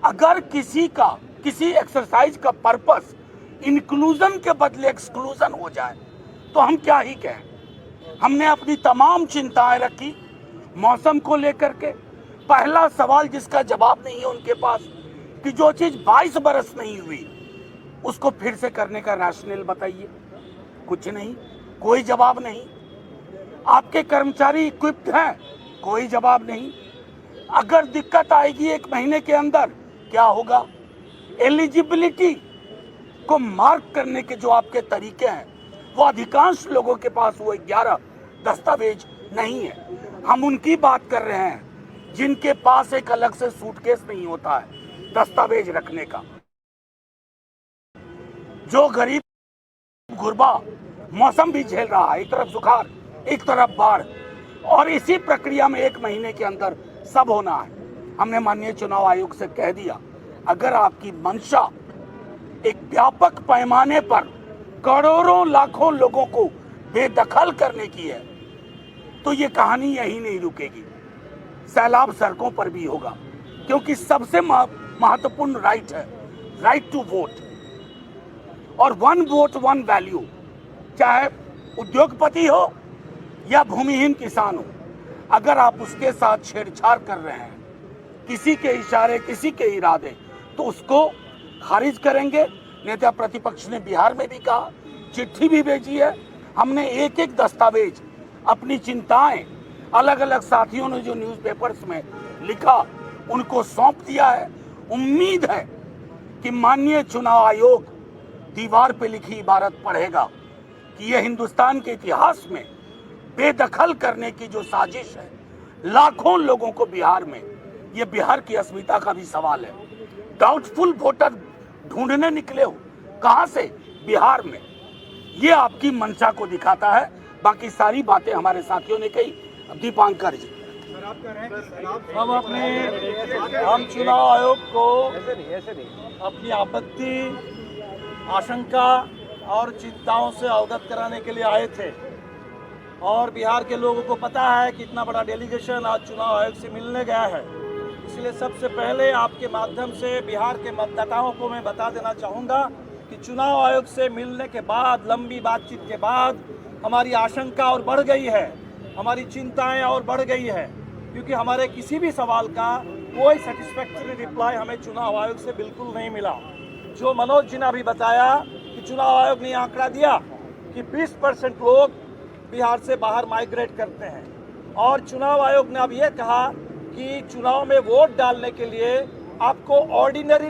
अगर किसी एक्सरसाइज का पर्पस इंक्लूजन के बदले एक्सक्लूजन हो जाए तो हम क्या ही कहें। हमने अपनी तमाम चिंताएं रखी मौसम को लेकर के। पहला सवाल जिसका जवाब नहीं है उनके पास कि जो चीज 22 बरस नहीं हुई उसको फिर से करने का रैशनल बताइए। कुछ नहीं, कोई जवाब नहीं। आपके कर्मचारी इक्विप्ड हैं, कोई जवाब नहीं। अगर दिक्कत आएगी 1 महीने के अंदर, क्या होगा? एलिजिबिलिटी को मार्क करने के जो आपके तरीके हैं, वो अधिकांश लोगों के पास वो 11 दस्तावेज नहीं है। हम उनकी बात कर रहे हैं जिनके पास एक अलग से सूटकेस नहीं होता है दस्तावेज रखने का। जो गरीब गुरबा मौसम भी झेल रहा है, एक तरफ सुखाड़, एक तरफ बाढ़, और इसी प्रक्रिया में 1 महीने के अंदर सब होना है। हमने माननीय चुनाव आयोग से कह दिया, अगर आपकी मंशा एक व्यापक पैमाने पर करोड़ों लाखों लोगों को बेदखल करने की है, तो ये कहानी यही नहीं रुकेगी। सैलाब सड़कों पर भी होगा, क्योंकि सबसे महत्वपूर्ण राइट है राइट टू वोट, और 1 वोट 1 वैल्यू। चाहे उद्योगपति हो या भूमिहीन किसान हो, अगर आप उसके साथ छेड़छाड़ कर रहे हैं, किसी के इशारे, किसी के इरादे, तो उसको खारिज करेंगे। नेता प्रतिपक्ष ने बिहार में भी कहा, चिट्ठी भी भेजी है। हमने एक एक दस्तावेज, अपनी चिंताएं अलग अलग साथियों ने जो न्यूज़पेपर्स में लिखा उनको सौंप दिया है। उम्मीद है कि माननीय चुनाव आयोग दीवार पे लिखी इबारत पढ़ेगा कि यह हिंदुस्तान के इतिहास में बेदखल करने की जो साजिश है लाखों लोगों को बिहार में, ये बिहार की अस्मिता का भी सवाल है। डाउटफुल वोटर ढूंढने निकले हो, कहां से? बिहार में। ये आपकी मंशा को दिखाता है। बाकी सारी बातें हमारे साथियों ने कही। दीपांकर जी, हम चुनाव आयोग को अपनी आपत्ति, आशंका और चिंताओं से अवगत कराने के लिए आए थे, और बिहार के लोगों को पता है कि इतना बड़ा डेलीगेशन आज चुनाव आयोग से मिलने गया है। इसलिए सबसे पहले आपके माध्यम से बिहार के मतदाताओं को मैं बता देना चाहूँगा कि चुनाव आयोग से मिलने के बाद, लंबी बातचीत के बाद हमारी आशंका और बढ़ गई है, हमारी चिंताएं और बढ़ गई है, क्योंकि हमारे किसी भी सवाल का कोई सेटिस्फैक्टरी रिप्लाई हमें चुनाव आयोग से बिल्कुल नहीं मिला। जो मनोज जी ने अभी बताया कि चुनाव आयोग ने आंकड़ा दिया कि 20% लोग बिहार से बाहर माइग्रेट करते हैं, और चुनाव आयोग ने अब ये कहा कि चुनाव में वोट डालने के लिए आपको ऑर्डिनरी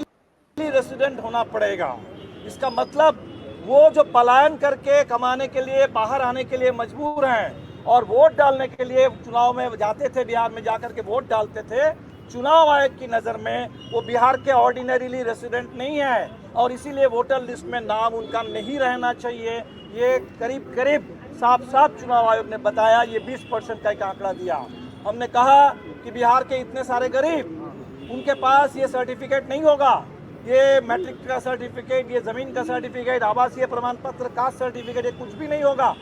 रेसिडेंट होना पड़ेगा। इसका मतलब वो जो पलायन करके कमाने के लिए बाहर आने के लिए मजबूर हैं और वोट डालने के लिए चुनाव में जाते थे, बिहार में जाकर के वोट डालते थे, चुनाव आयोग की नज़र में वो बिहार के ऑर्डिनरीली रेसिडेंट नहीं है और इसीलिए वोटर लिस्ट में नाम उनका नहीं रहना चाहिए। ये करीब करीब साफ साफ चुनाव आयोग ने बताया, ये 20% का एक आंकड़ा दिया। हमने कहा कि बिहार के इतने सारे गरीब, उनके पास ये सर्टिफिकेट नहीं होगा, ये मैट्रिक का सर्टिफिकेट, ये ज़मीन का सर्टिफिकेट, आवासीय प्रमाण पत्र, कास्ट सर्टिफिकेट, ये कुछ भी नहीं होगा।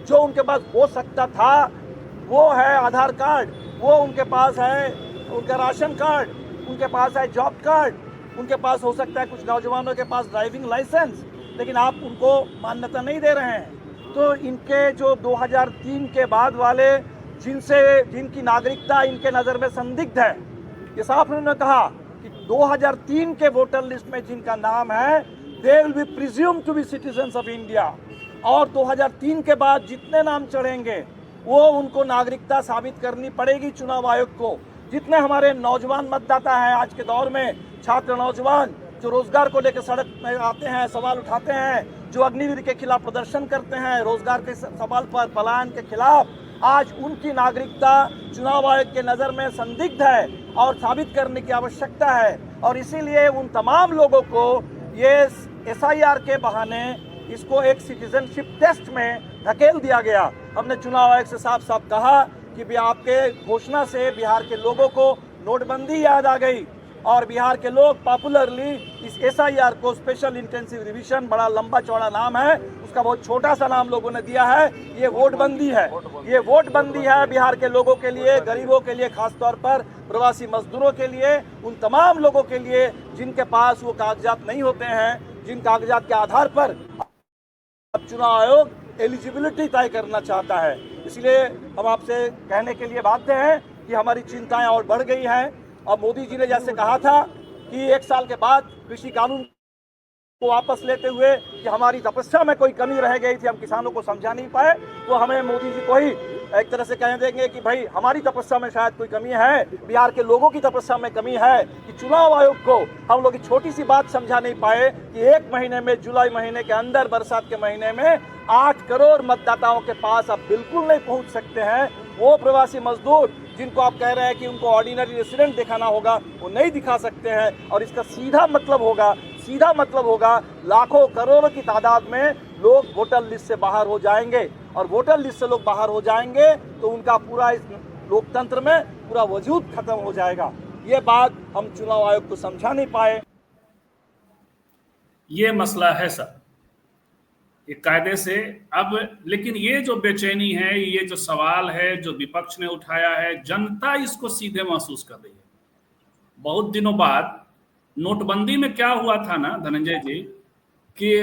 जो उनके पास हो सकता था वो है आधार कार्ड, वो उनके पास है उनका राशन कार्ड, उनके पास है जॉब कार्ड, उनके पास हो सकता है कुछ नौजवानों के पास ड्राइविंग लाइसेंस, लेकिन आप उनको मान्यता नहीं दे रहे हैं। तो इनके जो 2003 के बाद वाले जिनकी नागरिकता इनके नज़र में संदिग्ध है, ये साफ उन्होंने कहा कि 2003 के वोटर लिस्ट में जिनका नाम है, they will be presumed to be citizens of India, और 2003 के बाद जितने नाम चढ़ेंगे वो उनको नागरिकता साबित करनी पड़ेगी चुनाव आयोग को। जितने हमारे नौजवान मतदाता हैं आज के दौर में, छात्र नौजवान जो रोजगार को लेकर सड़क में आते हैं, सवाल उठाते हैं, जो अग्निवीर के खिलाफ प्रदर्शन करते हैं, रोजगार के सवाल पर, पलायन के खिलाफ, आज उनकी नागरिकता चुनाव आयोग के नज़र में संदिग्ध है और साबित करने की आवश्यकता है। और इसीलिए उन तमाम लोगों को ये SIR के बहाने इसको एक सिटीजनशिप टेस्ट में धकेल दिया गया। हमने चुनाव आयोग से साफ साफ कहा कि आपके घोषणा से बिहार के लोगों को नोटबंदी याद आ गई और बिहार के लोग पॉपुलरली इस SIR को, स्पेशल इंटेंसिव रिवीजन, बड़ा लंबा चौड़ा नाम है, उसका बहुत छोटा सा नाम लोगों ने दिया है, ये वोटबंदी है। ये वोटबंदी है बिहार के लोगों के लिए, गरीबों के लिए, खासतौर पर प्रवासी मजदूरों के लिए, उन तमाम लोगों के लिए जिनके पास वो कागजात नहीं होते हैं, जिन कागजात के आधार पर अब चुनाव आयोग एलिजिबिलिटी तय करना चाहता है। इसलिए हम आपसे कहने के लिए बाध्य हैं कि हमारी चिंताएं और बढ़ गई हैं। और मोदी जी ने जैसे कहा था कि 1 साल के बाद कृषि कानून को वापस लेते हुए कि हमारी तपस्या में कोई कमी रह गई थी, हम किसानों को समझा नहीं पाए, तो हमें मोदी जी को ही एक तरह से कह देंगे कि भाई हमारी तपस्या में शायद कोई कमी है, बिहार के लोगों की तपस्या में कमी है कि चुनाव आयोग को हम लोग छोटी सी बात समझा नहीं पाए कि 1 महीने में, जुलाई महीने के अंदर, बरसात के महीने में 8 करोड़ मतदाताओं के पास आप बिल्कुल नहीं पहुंच सकते हैं। वो प्रवासी मजदूर जिनको आप कह रहे हैं कि उनको ऑर्डिनरी रेसिडेंट दिखाना होगा, वो नहीं दिखा सकते हैं। और इसका सीधा मतलब होगा लाखों करोड़ों की तादाद में लोग वोटर लिस्ट से बाहर हो जाएंगे, और वोटर लिस्ट से लोग बाहर हो जाएंगे तो उनका पूरा इस लोकतंत्र में पूरा वजूद खत्म हो जाएगा। ये बात हम चुनाव आयोग को समझा नहीं पाए। ये मसला है सर, ये कायदे से अब, लेकिन ये जो बेचैनी है, ये जो सवाल है जो विपक्ष ने उठाया है, जनता इसको सीधे महसूस कर रही है। बहुत दिनों बाद नोटबंदी में क्या हुआ था ना धनंजय जी, कि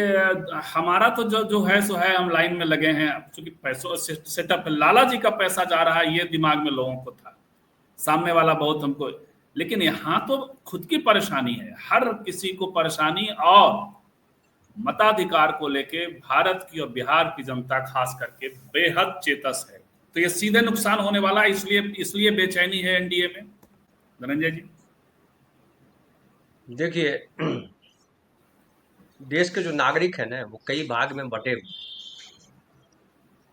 हमारा तो जो है सो है, हम लाइन में लगे हैं, क्योंकि पैसों सेटअप, लाला जी का पैसा जा रहा है, ये दिमाग में लोगों को था, सामने वाला बहुत हमको, लेकिन यहाँ तो खुद की परेशानी है, हर किसी को परेशानी, और मताधिकार को लेके भारत की और बिहार की जनता खास करके बेहद चेतस है। तो ये सीधे नुकसान होने वाला है, इसलिए बेचैनी है एनडीए में। धनंजय जी देखिए, देश के जो नागरिक है ना, वो कई भाग में बटे हुए।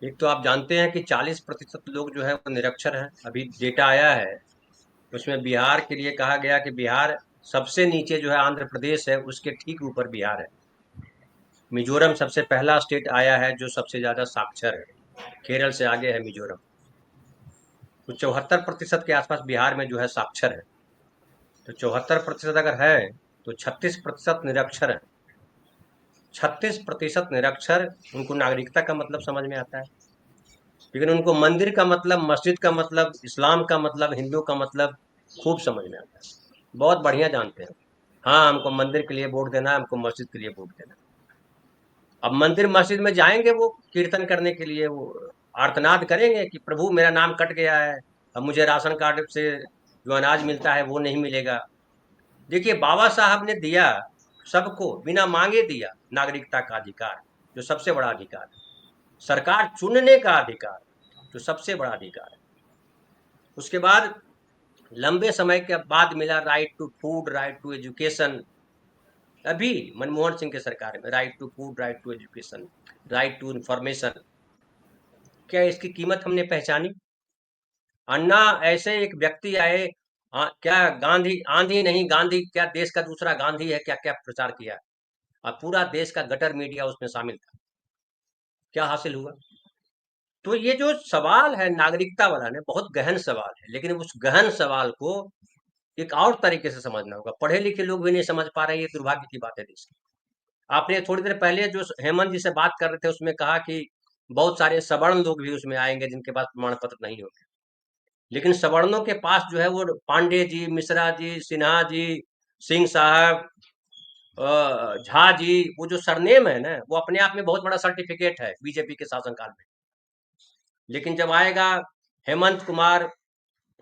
एक तो आप जानते हैं कि 40% लोग जो है वो निरक्षर हैं। अभी डेटा आया है, उसमें बिहार के लिए कहा गया कि बिहार सबसे नीचे जो है आंध्र प्रदेश है, उसके ठीक ऊपर बिहार है। मिजोरम सबसे पहला स्टेट आया है जो सबसे ज़्यादा साक्षर है, केरल से आगे है मिजोरम। तो 74% के आसपास बिहार में जो है साक्षर है। तो 74% अगर है तो 36% निरक्षर है। 36% निरक्षर, उनको नागरिकता का मतलब समझ में आता है, लेकिन उनको मंदिर का मतलब, मस्जिद का मतलब, इस्लाम का मतलब, हिंदू का मतलब खूब समझ में आता है, बहुत बढ़िया जानते हैं। हाँ, हमको मंदिर के लिए वोट देना है, हमको मस्जिद के लिए वोट देना है। अब मंदिर मस्जिद में जाएंगे वो कीर्तन करने के लिए, वो आर्तनाद करेंगे कि प्रभु मेरा नाम कट गया है, अब मुझे राशन कार्ड से जो अनाज मिलता है वो नहीं मिलेगा। देखिए बाबा साहब ने दिया सबको, बिना मांगे दिया नागरिकता का अधिकार, जो सबसे बड़ा अधिकार है। सरकार चुनने का अधिकार, जो सबसे बड़ा अधिकार है। उसके बाद लंबे समय के बाद मिला right to food, right to education. अभी मनमोहन सिंह के सरकार में right to food, right to education, right to information. क्या इसकी कीमत हमने पहचानी? अन्ना ऐसे एक व्यक्ति आए, क्या गांधी, आंधी नहीं गांधी, क्या देश का दूसरा गांधी है, क्या क्या प्रचार किया, और पूरा देश का गटर मीडिया उसमें शामिल था। क्या हासिल हुआ? तो ये जो सवाल है नागरिकता वाला ने, बहुत गहन सवाल है, लेकिन उस गहन सवाल को एक और तरीके से समझना होगा। पढ़े लिखे लोग भी नहीं समझ पा रहे, ये दुर्भाग्य की बात है देश की। आपने थोड़ी देर पहले जो हेमंत जी से बात कर रहे थे उसमें कहा कि बहुत सारे सवर्ण लोग भी उसमें आएंगे जिनके पास प्रमाण पत्र नहीं होंगे, लेकिन सवर्णों के पास जो है वो पांडे जी, मिश्रा जी, सिन्हा जी, सिंह साहब, झा जी, वो जो सरनेम है ना, वो अपने आप में बहुत बड़ा सर्टिफिकेट है बीजेपी के शासनकाल में। लेकिन जब आएगा हेमंत कुमार,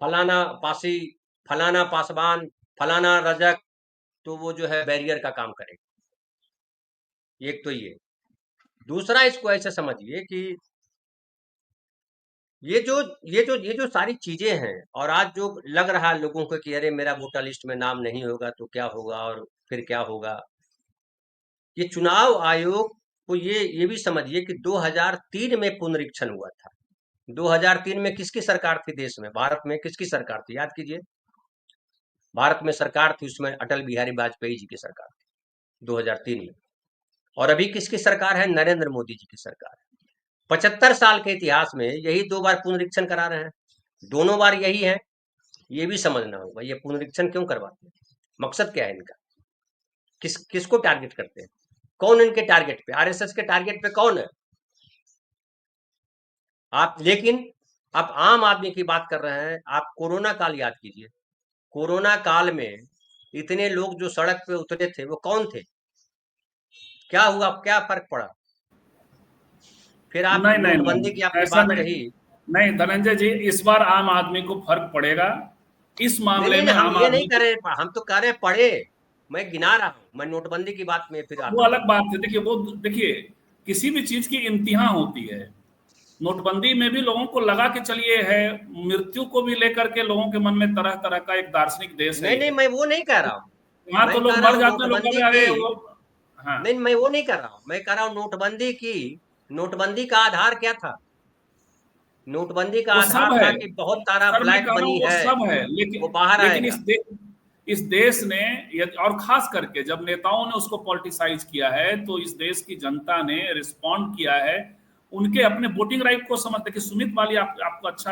फलाना पासी, फलाना पासवान, फलाना रजक, तो वो जो है बैरियर का काम करेगा। एक तो ये। दूसरा, इसको ऐसे समझिए कि ये जो सारी चीजें हैं, और आज जो लग रहा है लोगों को कि अरे मेरा वोटर लिस्ट में नाम नहीं होगा तो क्या होगा और फिर क्या होगा, ये चुनाव आयोग को ये भी समझिए कि 2003 में पुनरीक्षण हुआ था। 2003 में किसकी सरकार थी देश में? भारत में किसकी सरकार थी? याद कीजिए। भारत में सरकार थी, उसमें अटल बिहारी वाजपेयी जी की सरकार थी 2003 में। और अभी किसकी सरकार है? नरेंद्र मोदी जी की सरकार है। 75 साल के इतिहास में यही 2 बार पुनरीक्षण करा रहे हैं, दोनों बार यही है। ये भी समझना होगा ये पुनरीक्षण क्यों करवाते हैं, मकसद क्या है इनका, किसको टारगेट करते हैं, कौन इनके टारगेट पे, आरएसएस के टारगेट पे कौन है आप? लेकिन अब आम आदमी की बात कर रहे हैं। आप कोरोना काल याद कीजिए, कोरोना काल में इतने लोग जो सड़क पे उतरे थे वो कौन थे? क्या हुआ, क्या फर्क पड़ा? फिर आप नोटबंदी की आपने बात कही। नहीं धनंजय जी, इस बार आम आदमी को फर्क पड़ेगा इस मामले में। हम ये नहीं कर रहे, हम तो कह रहे पढ़े, मैं गिना रहा हूँ, मैं नोटबंदी की बात में फिर वो अलग बात है। देखिए किसी भी चीज की इंतहा होती है। नोटबंदी में भी लोगों को लगा कि चलिए है, मृत्यु को भी लेकर के लोगों के मन में तरह तरह का एक दार्शनिक देश है। नहीं, मैं वो नहीं कह रहा हूँ। यहाँ तो लोग मर जाते हैं, लोग अरे वो, हाँ। नहीं, मैं वो नहीं कर रहा हूँ। मैं कह रहा हूँ नोटबंदी का आधार क्या था? नोटबंदी का आधार था कि बहुत सारा ब्लैक मनी है, सब है, लेकिन वो बाहर लेकिन इस देश ने, और खास करके जब नेताओं ने उसको पॉलिटिसाइज किया है, तो इस देश की जनता ने रिस्पॉन्ड किया है उनके अपने वोटिंग राइट को समझते। कि सुमित वाली आपको अच्छा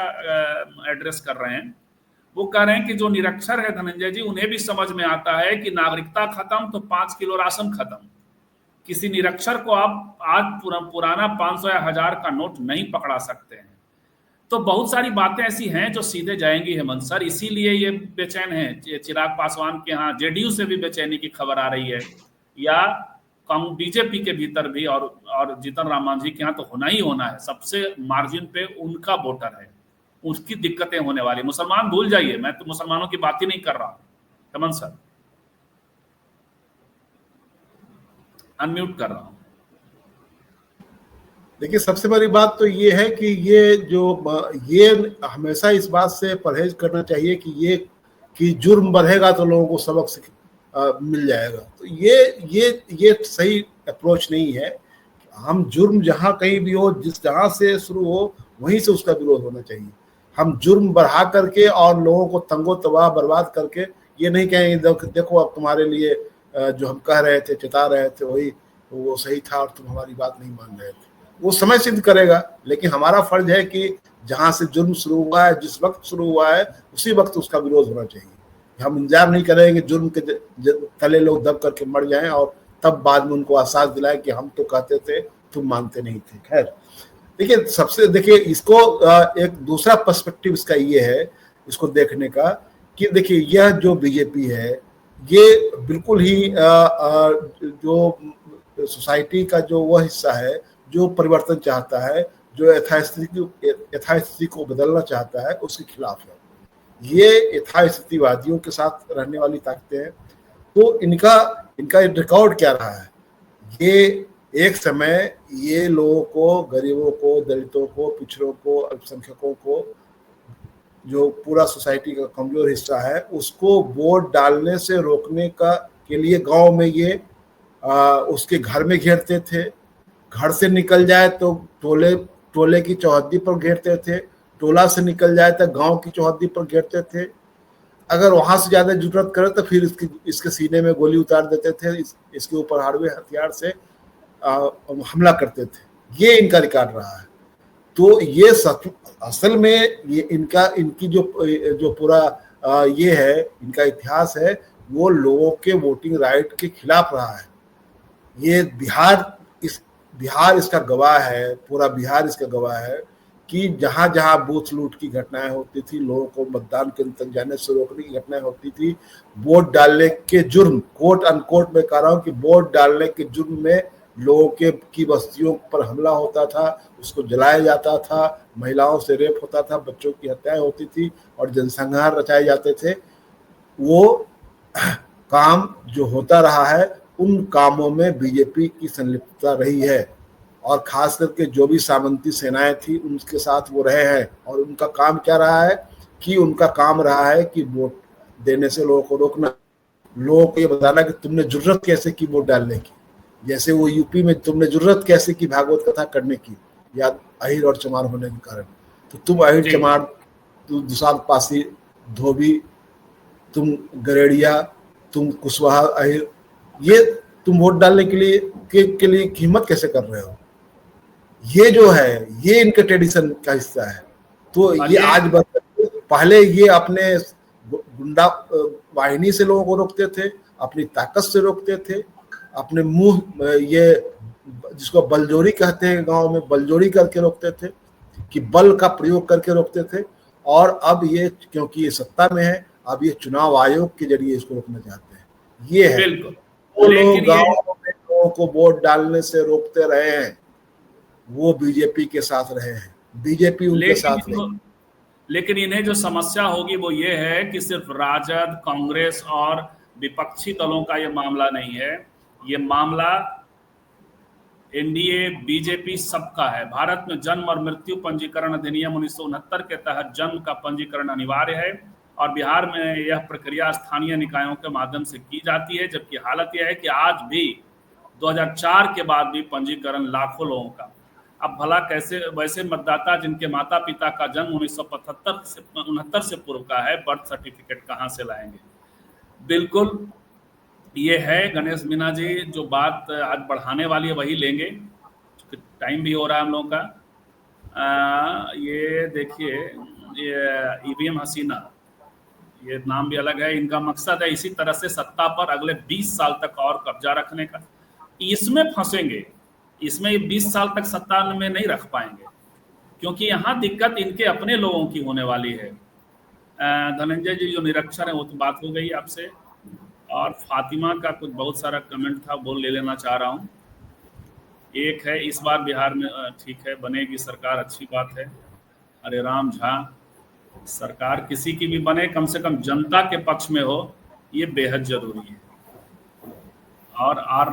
एड्रेस कर रहे हैं। वो कह रहे हैं कि जो निरक्षर है धनंजय जी, उन्हें भी समझ में आता है कि नागरिकता खत्म तो 5 किलो राशन खत्म। किसी निरक्षर को आप आज पुराना 500 या 1000 का नोट नहीं पकड़ा सकते हैं। तो बहुत सारी बातें ऐसी हैं जो सीधे जाएंगी हेमंत सर, इसीलिए ये बेचैन है। चिराग पासवान के यहाँ जेडीयू से भी बेचैनी की खबर आ रही है, या बीजेपी के भीतर भी, और जीतन राम मांझी के यहाँ तो होना ही होना है। सबसे मार्जिन पे उनका वोटर है, उसकी दिक्कतें होने वाली। मुसलमान भूल जाइए, मैं तो मुसलमानों की बात ही नहीं कर रहा हूँ। हेमंत सर अनम्यूट कर रहा हूँ। देखिए सबसे बड़ी बात तो ये है कि ये हमेशा इस बात से परहेज करना चाहिए कि जुर्म बढ़ेगा तो लोगों को सबक मिल जाएगा। तो ये सही अप्रोच नहीं है। हम जुर्म जहां कहीं भी हो, जिस जहां से शुरू हो, वहीं से उसका विरोध होना चाहिए। हम जुर्म बढ़ा करके और लोगों को तंगो तबाह बर्बाद करके ये नहीं कहेंगे देखो अब तुम्हारे लिए जो हम कह रहे थे, चिता रहे थे, वही वो सही था और तुम हमारी बात नहीं मान रहे थे। वो समय सिद्ध करेगा, लेकिन हमारा फर्ज है कि जहां से जुर्म शुरू हुआ है, जिस वक्त शुरू हुआ है, उसी वक्त उसका विरोध होना चाहिए। हम इंतजार नहीं करेंगे जुर्म के तले लोग दब करके मर जाएं और तब बाद में उनको एहसास दिलाए कि हम तो कहते थे, तुम मानते नहीं थे। खैर देखिए इसको एक दूसरा पर्सपेक्टिव इसका ये है इसको देखने का कि देखिए यह जो बीजेपी है, ये बिल्कुल ही जो सोसाइटी का जो वह हिस्सा है जो परिवर्तन चाहता है, जो यथास्थिति को बदलना चाहता है, उसके खिलाफ है। ये यथास्थितिवादियों के साथ रहने वाली ताकतें हैं। तो इनका रिकॉर्ड क्या रहा है? ये एक समय ये लोगों को, गरीबों को, दलितों को, पिछड़ों को, अल्पसंख्यकों को, जो पूरा सोसाइटी का कमजोर हिस्सा है, उसको वोट डालने से रोकने के लिए गांव में ये उसके घर में घेरते थे। घर से निकल जाए तो टोले की चौहद्दी पर घेरते थे, टोला से निकल जाए तो गांव की चौहद्दी पर घेरते थे। अगर वहां से ज्यादा जुर्रत करे तो फिर इसके सीने में गोली उतार देते थे, इसके ऊपर हार्डवेयर हथियार से हमला करते थे। ये इनका रिकॉर्ड रहा है। तो ये असल में ये इनकी जो पूरा ये है, इनका इतिहास है, वो लोगों के वोटिंग राइट के खिलाफ रहा है। ये बिहार इसका गवाह है, पूरा बिहार इसका गवाह है कि जहां जहां बूथ लूट की घटनाएं होती थी, लोगों को मतदान केंद्र तक जाने से रोकने की घटनाएं होती थी, वोट डालने के जुर्म, कोट अनकोट में कह रहा हूं कि वोट डालने के जुर्म में लोगों की बस्तियों पर हमला होता था, उसको जलाया जाता था, महिलाओं से रेप होता था, बच्चों की हत्याएं होती थी और जनसंहार रचाए जाते थे। वो काम जो होता रहा है, उन कामों में बीजेपी की संलिप्तता रही है और खास करके जो भी सामंती सेनाएं थी उनके साथ वो रहे हैं। और उनका काम क्या रहा है कि उनका काम रहा है कि वोट देने से लोगों को रोकना, लोगों को ये बताना कि तुमने जुर्रत कैसे की वोट डालने की। जैसे वो यूपी में तुमने जुर्रत कैसे की भागवत कथा करने की, या अहिर और चमार होने के कारण। तो तुम अहिर चमार, तुम दुसाध पासी, धोबी, तुम गरेड़िया, तुम कुशवाहा अहिर, ये तुम वोट डालने के लिए हिम्मत कैसे कर रहे हो? ये जो है, ये इनके ट्रेडिशन का हिस्सा है। तो ये आज पहले ये अपने गुंडा वाहिनी से लोगों को रोकते थे, अपनी ताकत से रोकते थे, अपने मुंह, ये जिसको बलजोरी कहते हैं गांव में, बलजोरी करके रोकते थे, कि बल का प्रयोग करके रोकते थे। और अब ये, क्योंकि ये सत्ता में है, अब ये चुनाव आयोग के जरिए इसको रोकना चाहते हैं। ये है, वो लोग गाँव में लोगों को वोट डालने से रोकते रहे हैं, वो बीजेपी के साथ रहे हैं, बीजेपी उनके साथ नहीं। लेकिन इन्हें जो समस्या होगी वो ये है कि सिर्फ राजद, कांग्रेस और विपक्षी दलों का ये मामला नहीं है, ये मामला एनडीए, बीजेपी सबका है। भारत में जन्म और मृत्यु पंजीकरण अधिनियम 1969 के तहत जन्म का पंजीकरण अनिवार्य है और बिहार में यह प्रक्रिया स्थानीय निकायों के माध्यम से की जाती है, जबकि हालत यह है कि आज भी 2004 के बाद भी पंजीकरण लाखों लोगों का। अब भला कैसे वैसे मतदाता जिनके माता पिता का जन्म 1969 से पूर्व का है, बर्थ सर्टिफिकेट कहाँ से लाएंगे? बिल्कुल ये है गणेश मीना जी, जो बात आज बढ़ाने वाली है वही लेंगे, टाइम भी हो रहा है हम लोगों का। ये देखिए, ये ईवीएम हसीना, ये नाम भी अलग है। इनका मकसद है इसी तरह से सत्ता पर अगले 20 साल तक और कब्जा रखने का। इसमें फंसेंगे, इसमें 20 साल तक सत्ता में नहीं रख पाएंगे, क्योंकि यहाँ दिक्कत इनके अपने लोगों की होने वाली है। धनंजय जी जो निरक्षर है, वो तो बात हो गई आपसे। और फातिमा का कुछ बहुत सारा कमेंट था, वो ले लेना चाह रहा हूँ। एक है, इस बार बिहार में ठीक है बनेगी सरकार, अच्छी बात है। अरे राम झा, सरकार किसी की भी बने, कम से कम जनता के पक्ष में हो, ये बेहद जरूरी है। और आर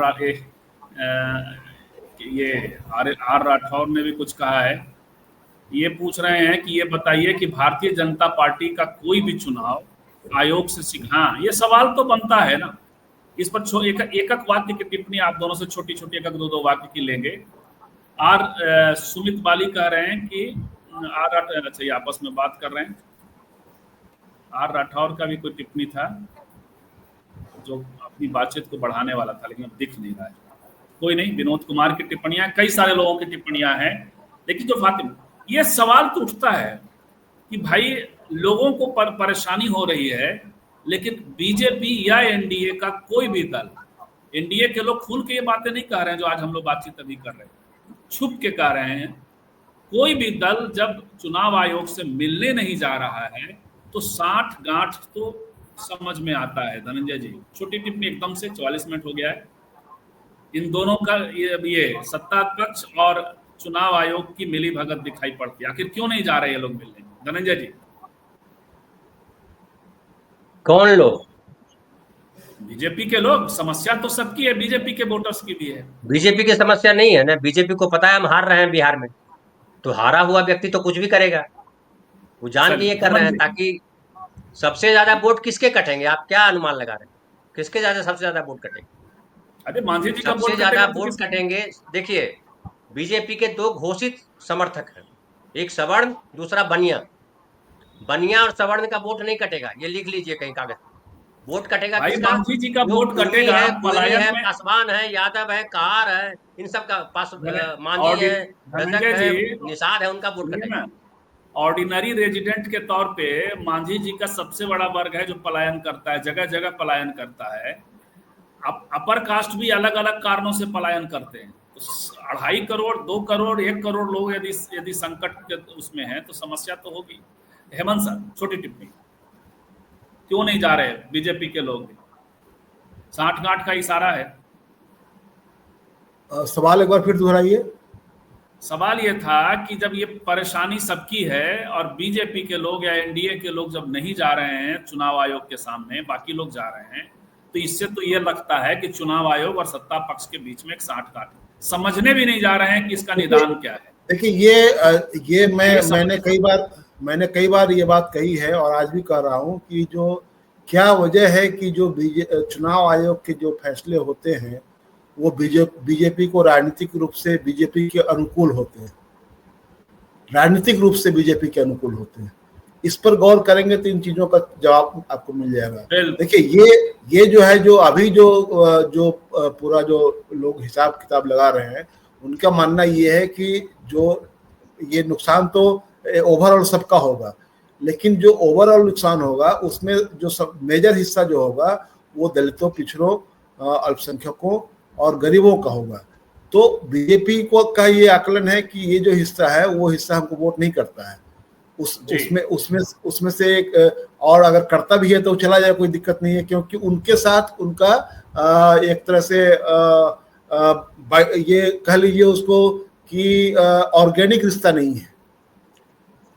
राठौर ने भी कुछ कहा है। ये पूछ रहे हैं कि ये बताइए कि भारतीय जनता पार्टी का कोई भी चुनाव आयोग से हाँ, ये सवाल तो बनता है ना। इस पर एक वाक्य की टिप्पणी आप दोनों से छोटी छोटी एक दो वाक्य की लेंगे। सुमित बाली कह रहे हैं कि अच्छा, ये आपस में बात कर रहे हैं। आर राठौर का भी कोई टिप्पणी था जो अपनी बातचीत को बढ़ाने वाला था, लेकिन अब दिख नहीं रहा है। कोई नहीं, विनोद कुमार की टिप्पणियां, कई सारे लोगों की टिप्पणियां हैं। लेकिन जो फातिमा, ये सवाल तो उठता है कि भाई लोगों को परेशानी हो रही है, लेकिन बीजेपी या एनडीए का कोई भी दल, एनडीए के लोग खुल के ये बातें नहीं कह रहे हैं जो आज हम लोग बातचीत अभी कर रहे हैं, छुप के कह रहे हैं। कोई भी दल जब चुनाव आयोग से मिलने नहीं जा रहा है तो 60 गांठ तो समझ में आता है। धनंजय जी, छोटी टिप्पणी एकदम से, 44 मिनट हो गया है। इन दोनों का ये सत्ता पक्ष और चुनाव आयोग की मिली भगत दिखाई पड़ती है। आखिर क्यों नहीं जा रहे ये लोग मिलने? धनंजय जी, कौन लोग? बीजेपी के लोग। समस्या तो सबकी है, बीजेपी के वोटर्स की भी है। बीजेपी की समस्या नहीं है ना, बीजेपी को पता है हम हार रहे हैं बिहार में, तो हारा हुआ व्यक्ति तो कुछ भी करेगा, वो जान के ये कर रहे हैं ताकि सबसे ज्यादा वोट किसके कटेंगे, आप क्या अनुमान लगा रहे हैं, किसके ज्यादा सबसे ज्यादा वोट कटेंगे? अरे मांझी जी का सबसे वोट ज्यादा कटेगा तो वोट कटेंगे। देखिए, बीजेपी के दो घोषित समर्थक हैं, एक सवर्ण, दूसरा बनिया। बनिया और सवर्ण का वोट नहीं कटेगा, ये लिख लीजिए कहीं कागज। वोट कटेगा भाई किसका? मांझी जी का जो वोट कुर्मी कटेगा है, कुर्मी पलायन है, में। पासवान है, यादव है, कहार है, इन सब का पास मांझी ऑर्डिन है, रजक धनंजय है, जी, निषाद है, उनका वोट सुनिए कटेगा। ना, ऑर्डिनरी रेजिडेंट के तौर पे मांझी जी का सबसे बड़ा वर्ग है जो पलायन करता है, जगह जगह पलायन करता है। अपर कास्ट भी अलग अलग कारणों से पलायन करते हैं। तो 2.5 करोड़, 2 करोड़, 1 करोड़ लोग यदि संकट के उसमें है तो समस्या तो होगी। हेमंत सर, छोटी टिप्पणी, क्यों नहीं जा रहे बीजेपी के लोग? 60-गांठ का इशारा है। सवाल एक बार फिर दोहराइए। सवाल ये था कि जब ये परेशानी सबकी है और बीजेपी के लोग या एनडीए के लोग जब नहीं जा रहे हैं चुनाव आयोग के सामने, बाकी लोग जा रहे हैं, तो इससे तो ये लगता है कि चुनाव आयोग और सत्ता पक्ष के बीच में एक साठ-गांठ। समझने भी नहीं जा रहे हैं कि इसका निदान क्या है। देखिए, ये मैंने कई बार ये बात कही है और आज भी कह रहा हूं कि जो क्या वजह है कि जो चुनाव आयोग के जो फैसले होते हैं वो बीजेपी को राजनीतिक रूप से बीजेपी के अनुकूल होते हैं, राजनीतिक रूप से बीजेपी के अनुकूल होते हैं। इस पर गौर करेंगे तो इन चीजों का जवाब आपको मिल जाएगा। देखिए, ये जो है, जो अभी जो पूरा जो लोग हिसाब किताब लगा रहे हैं, उनका मानना ये है कि जो ये नुकसान तो ओवरऑल सबका होगा, लेकिन जो ओवरऑल नुकसान होगा उसमें जो सब मेजर हिस्सा जो होगा वो दलितों, पिछड़ों, अल्पसंख्यकों और गरीबों का होगा। तो बीजेपी को का ये आकलन है कि ये जो हिस्सा है वो हिस्सा हमको वोट नहीं करता है। उसमें से एक, और अगर करता भी है तो चला जाए, कोई दिक्कत नहीं है, क्योंकि उनके साथ उनका एक तरह से ये कह लीजिए उसको कि ऑर्गेनिक रिश्ता नहीं है।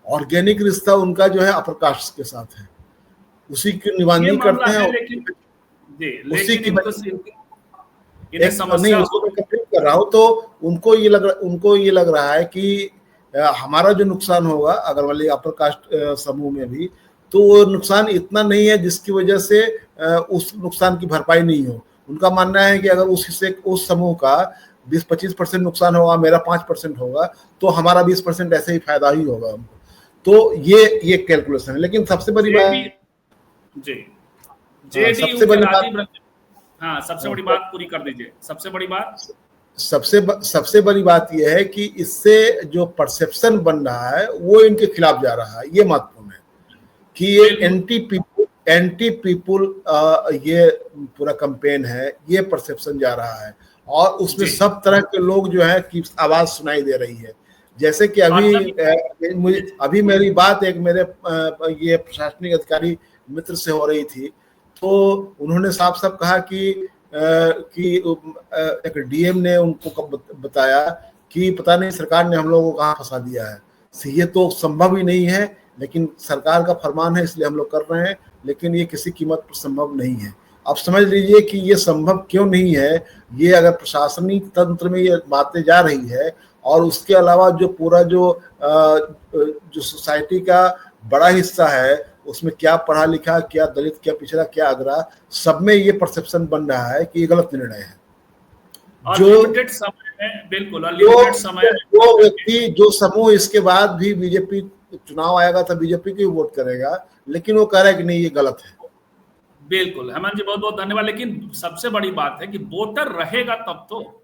ऑर्गेनिक रिश्ता उनका जो है अपर कास्ट के साथ है, उसी की निबांधी करते हैं। उसी की नहीं, उसको मैं कंप्लीट कर रहा हूँ। तो उनको ये लग रहा है कि हमारा जो नुकसान होगा अगर वाले अपर कास्ट समूह में भी, तो वो नुकसान इतना नहीं है जिसकी वजह से उस नुकसान की भरपाई नहीं हो। उनका मानना है कि अगर उस समूह का 20-25% नुकसान होगा, मेरा 5% होगा, तो हमारा 20% ऐसे ही फायदा ही होगा हमको। तो ये कैलकुलेशन है। लेकिन सबसे बड़ी बात सबसे बड़ी बात पूरी कर दीजिए। सबसे बड़ी बात यह है कि इससे जो परसेप्शन बन रहा है वो इनके खिलाफ जा रहा है। ये महत्वपूर्ण है कि ये एंटी पीपुल ये पूरा कैंपेन है, ये परसेप्शन जा रहा है और उसमें सब तरह के लोग जो है कि आवाज सुनाई दे रही है। जैसे कि अभी मेरी बात एक मेरे ये प्रशासनिक अधिकारी मित्र से हो रही थी, तो उन्होंने साफ कहा कि एक डीएम ने उनको बताया कि पता नहीं सरकार ने हम लोगों को कहाँ फंसा दिया है, ये तो संभव ही नहीं है, लेकिन सरकार का फरमान है इसलिए हम लोग कर रहे हैं, लेकिन ये किसी कीमत पर संभव नहीं है। अब समझ लीजिए कि ये संभव क्यों नहीं है। ये अगर प्रशासनिक तंत्र में ये बातें जा रही है और उसके अलावा जो पूरा जो सोसाइटी का बड़ा हिस्सा है उसमें क्या पढ़ा लिखा, क्या दलित, क्या पिछड़ा, क्या अगरा, सब में ये परसेप्शन बन रहा है कि ये गलत निर्णय है। जो व्यक्ति, जो समूह इसके बाद भी बीजेपी चुनाव आएगा तो बीजेपी को वोट करेगा, लेकिन वो कह रहा है कि नहीं ये गलत है। बिल्कुल हेमंत जी, बहुत बहुत धन्यवाद। लेकिन सबसे बड़ी बात है कि वोटर रहेगा तब तो,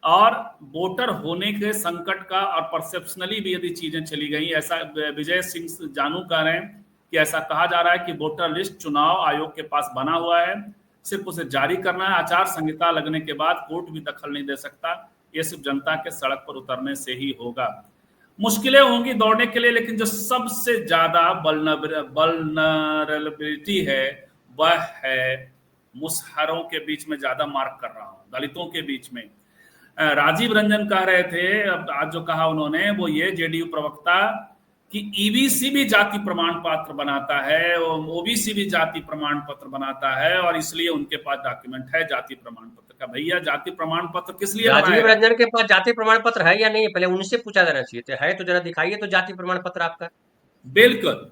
और वोटर होने के संकट का और परसेप्शनली भी यदि चीजें चली गई, ऐसा विजय सिंह जानू कह रहे हैं कि ऐसा कहा जा रहा है कि वोटर लिस्ट चुनाव आयोग के पास बना हुआ है, सिर्फ उसे जारी करना है। आचार संहिता लगने के बाद कोर्ट भी दखल नहीं दे सकता, ये सिर्फ जनता के सड़क पर उतरने से ही होगा। मुश्किलें होंगी दौड़ने के लिए, लेकिन जो सबसे ज्यादा वल्नरेबिलिटी है वह है मुसहरों के बीच में ज्यादा मार्क कर रहा हूं, दलितों के बीच में। राजीव रंजन कह रहे थे, अब आज जो कहा उन्होंने वो ये, जेडीयू प्रवक्ता, कि ईबीसी भी जाति प्रमाण पत्र बनाता है, ओबीसी भी जाति प्रमाण पत्र बनाता है, और इसलिए उनके पास डॉक्यूमेंट है जाति प्रमाण पत्र का। भैया जाति प्रमाण पत्र किस लिए राजीव रंजन के पास जाति प्रमाण पत्र है या नहीं, पहले उनसे पूछा जाना चाहिए था। है तो जरा दिखाइए तो जाति प्रमाण पत्र आपका। बिल्कुल,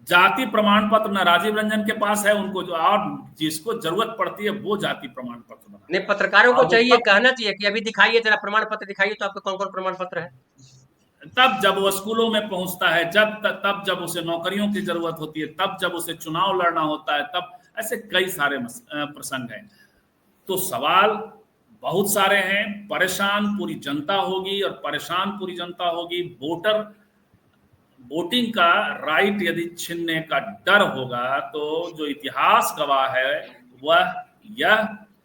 जाति प्रमाण पत्र न राजीव रंजन के पास है, उनको जो और जिसको जरूरत पड़ती है वो जाति प्रमाण पत्र बना। नहीं, पत्रकारों को चाहिए, कहना चाहिए कि अभी दिखाइए जरा प्रमाण पत्र दिखाइए तो आपका कौन कौन प्रमाण पत्र है। तब जब वो स्कूलों में पहुंचता है, तब जब उसे नौकरियों की जरूरत होती है, तब जब उसे चुनाव लड़ना होता है, तब ऐसे कई सारे प्रसंग हैं। तो सवाल बहुत सारे हैं। परेशान पूरी जनता होगी, और परेशान पूरी जनता होगी। वोटिंग का राइट यदि छीनने का डर होगा तो जो इतिहास गवाह है वह यह।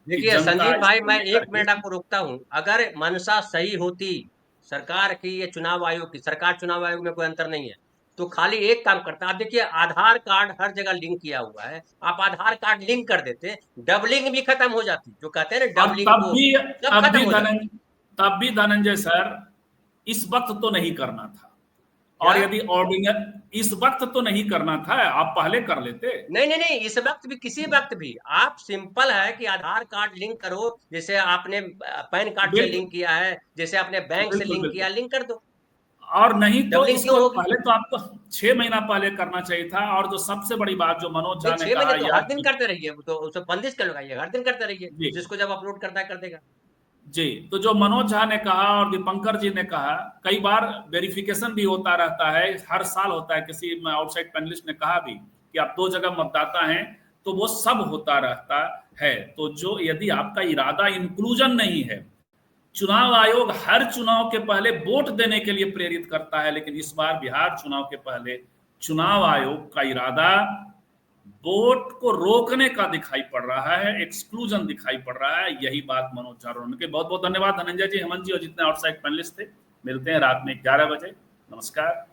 देखिए संजीव भाई, मैं 1 मिनट आपको रोकता हूं। अगर मंशा सही होती सरकार की, ये चुनाव आयोग की, सरकार चुनाव आयोग में कोई अंतर नहीं है, तो खाली एक काम करता। आप देखिए आधार कार्ड हर जगह लिंक किया हुआ है, आप आधार कार्ड लिंक कर देते, डबलिंग भी खत्म हो जाती। जो कहते हैं ना डबलिंग, तब भी धनंजय सर इस वक्त तो नहीं करना था। और यदि ऑर्डिनरी इस वक्त तो नहीं करना था, आप पहले कर लेते। नहीं, इस वक्त भी, किसी वक्त भी आप सिंपल है कि आधार कार्ड लिंक करो, जैसे आपने पैन कार्ड से लिंक किया है, जैसे आपने बैंक से लिंक किया, लिंक कर दो। और नहीं तो इसको पहले तो आपको 6 महीना पहले करना चाहिए था। और जो सबसे बड़ी बात जो मनोज झा ने कहा, तो हर दिन करते रहिए, तो उसे बंदिश कर लगाइए, हर दिन करते रहिए, जिसको जब अपलोड करता है कर देगा जी। तो जो मनोज झा ने कहा और दीपंकर जी ने कहा, कई बार वेरिफिकेशन भी होता रहता है, हर साल होता है। किसी आउटसाइड पैनलिस्ट ने कहा भी कि आप 2 जगह मतदाता हैं, तो वो सब होता रहता है। तो जो यदि आपका इरादा इंक्लूजन नहीं है, चुनाव आयोग हर चुनाव के पहले वोट देने के लिए प्रेरित करता है, लेकिन इस बार बिहार चुनाव के पहले चुनाव आयोग का इरादा वोट को रोकने का दिखाई पड़ रहा है, एक्सक्लूजन दिखाई पड़ रहा है। यही बात मनोज झा के। बहुत बहुत धन्यवाद धनंजय जी, हेमंत जी और जितने आउटसाइड पैनलिस्ट थे। मिलते हैं रात में 11 बजे। नमस्कार।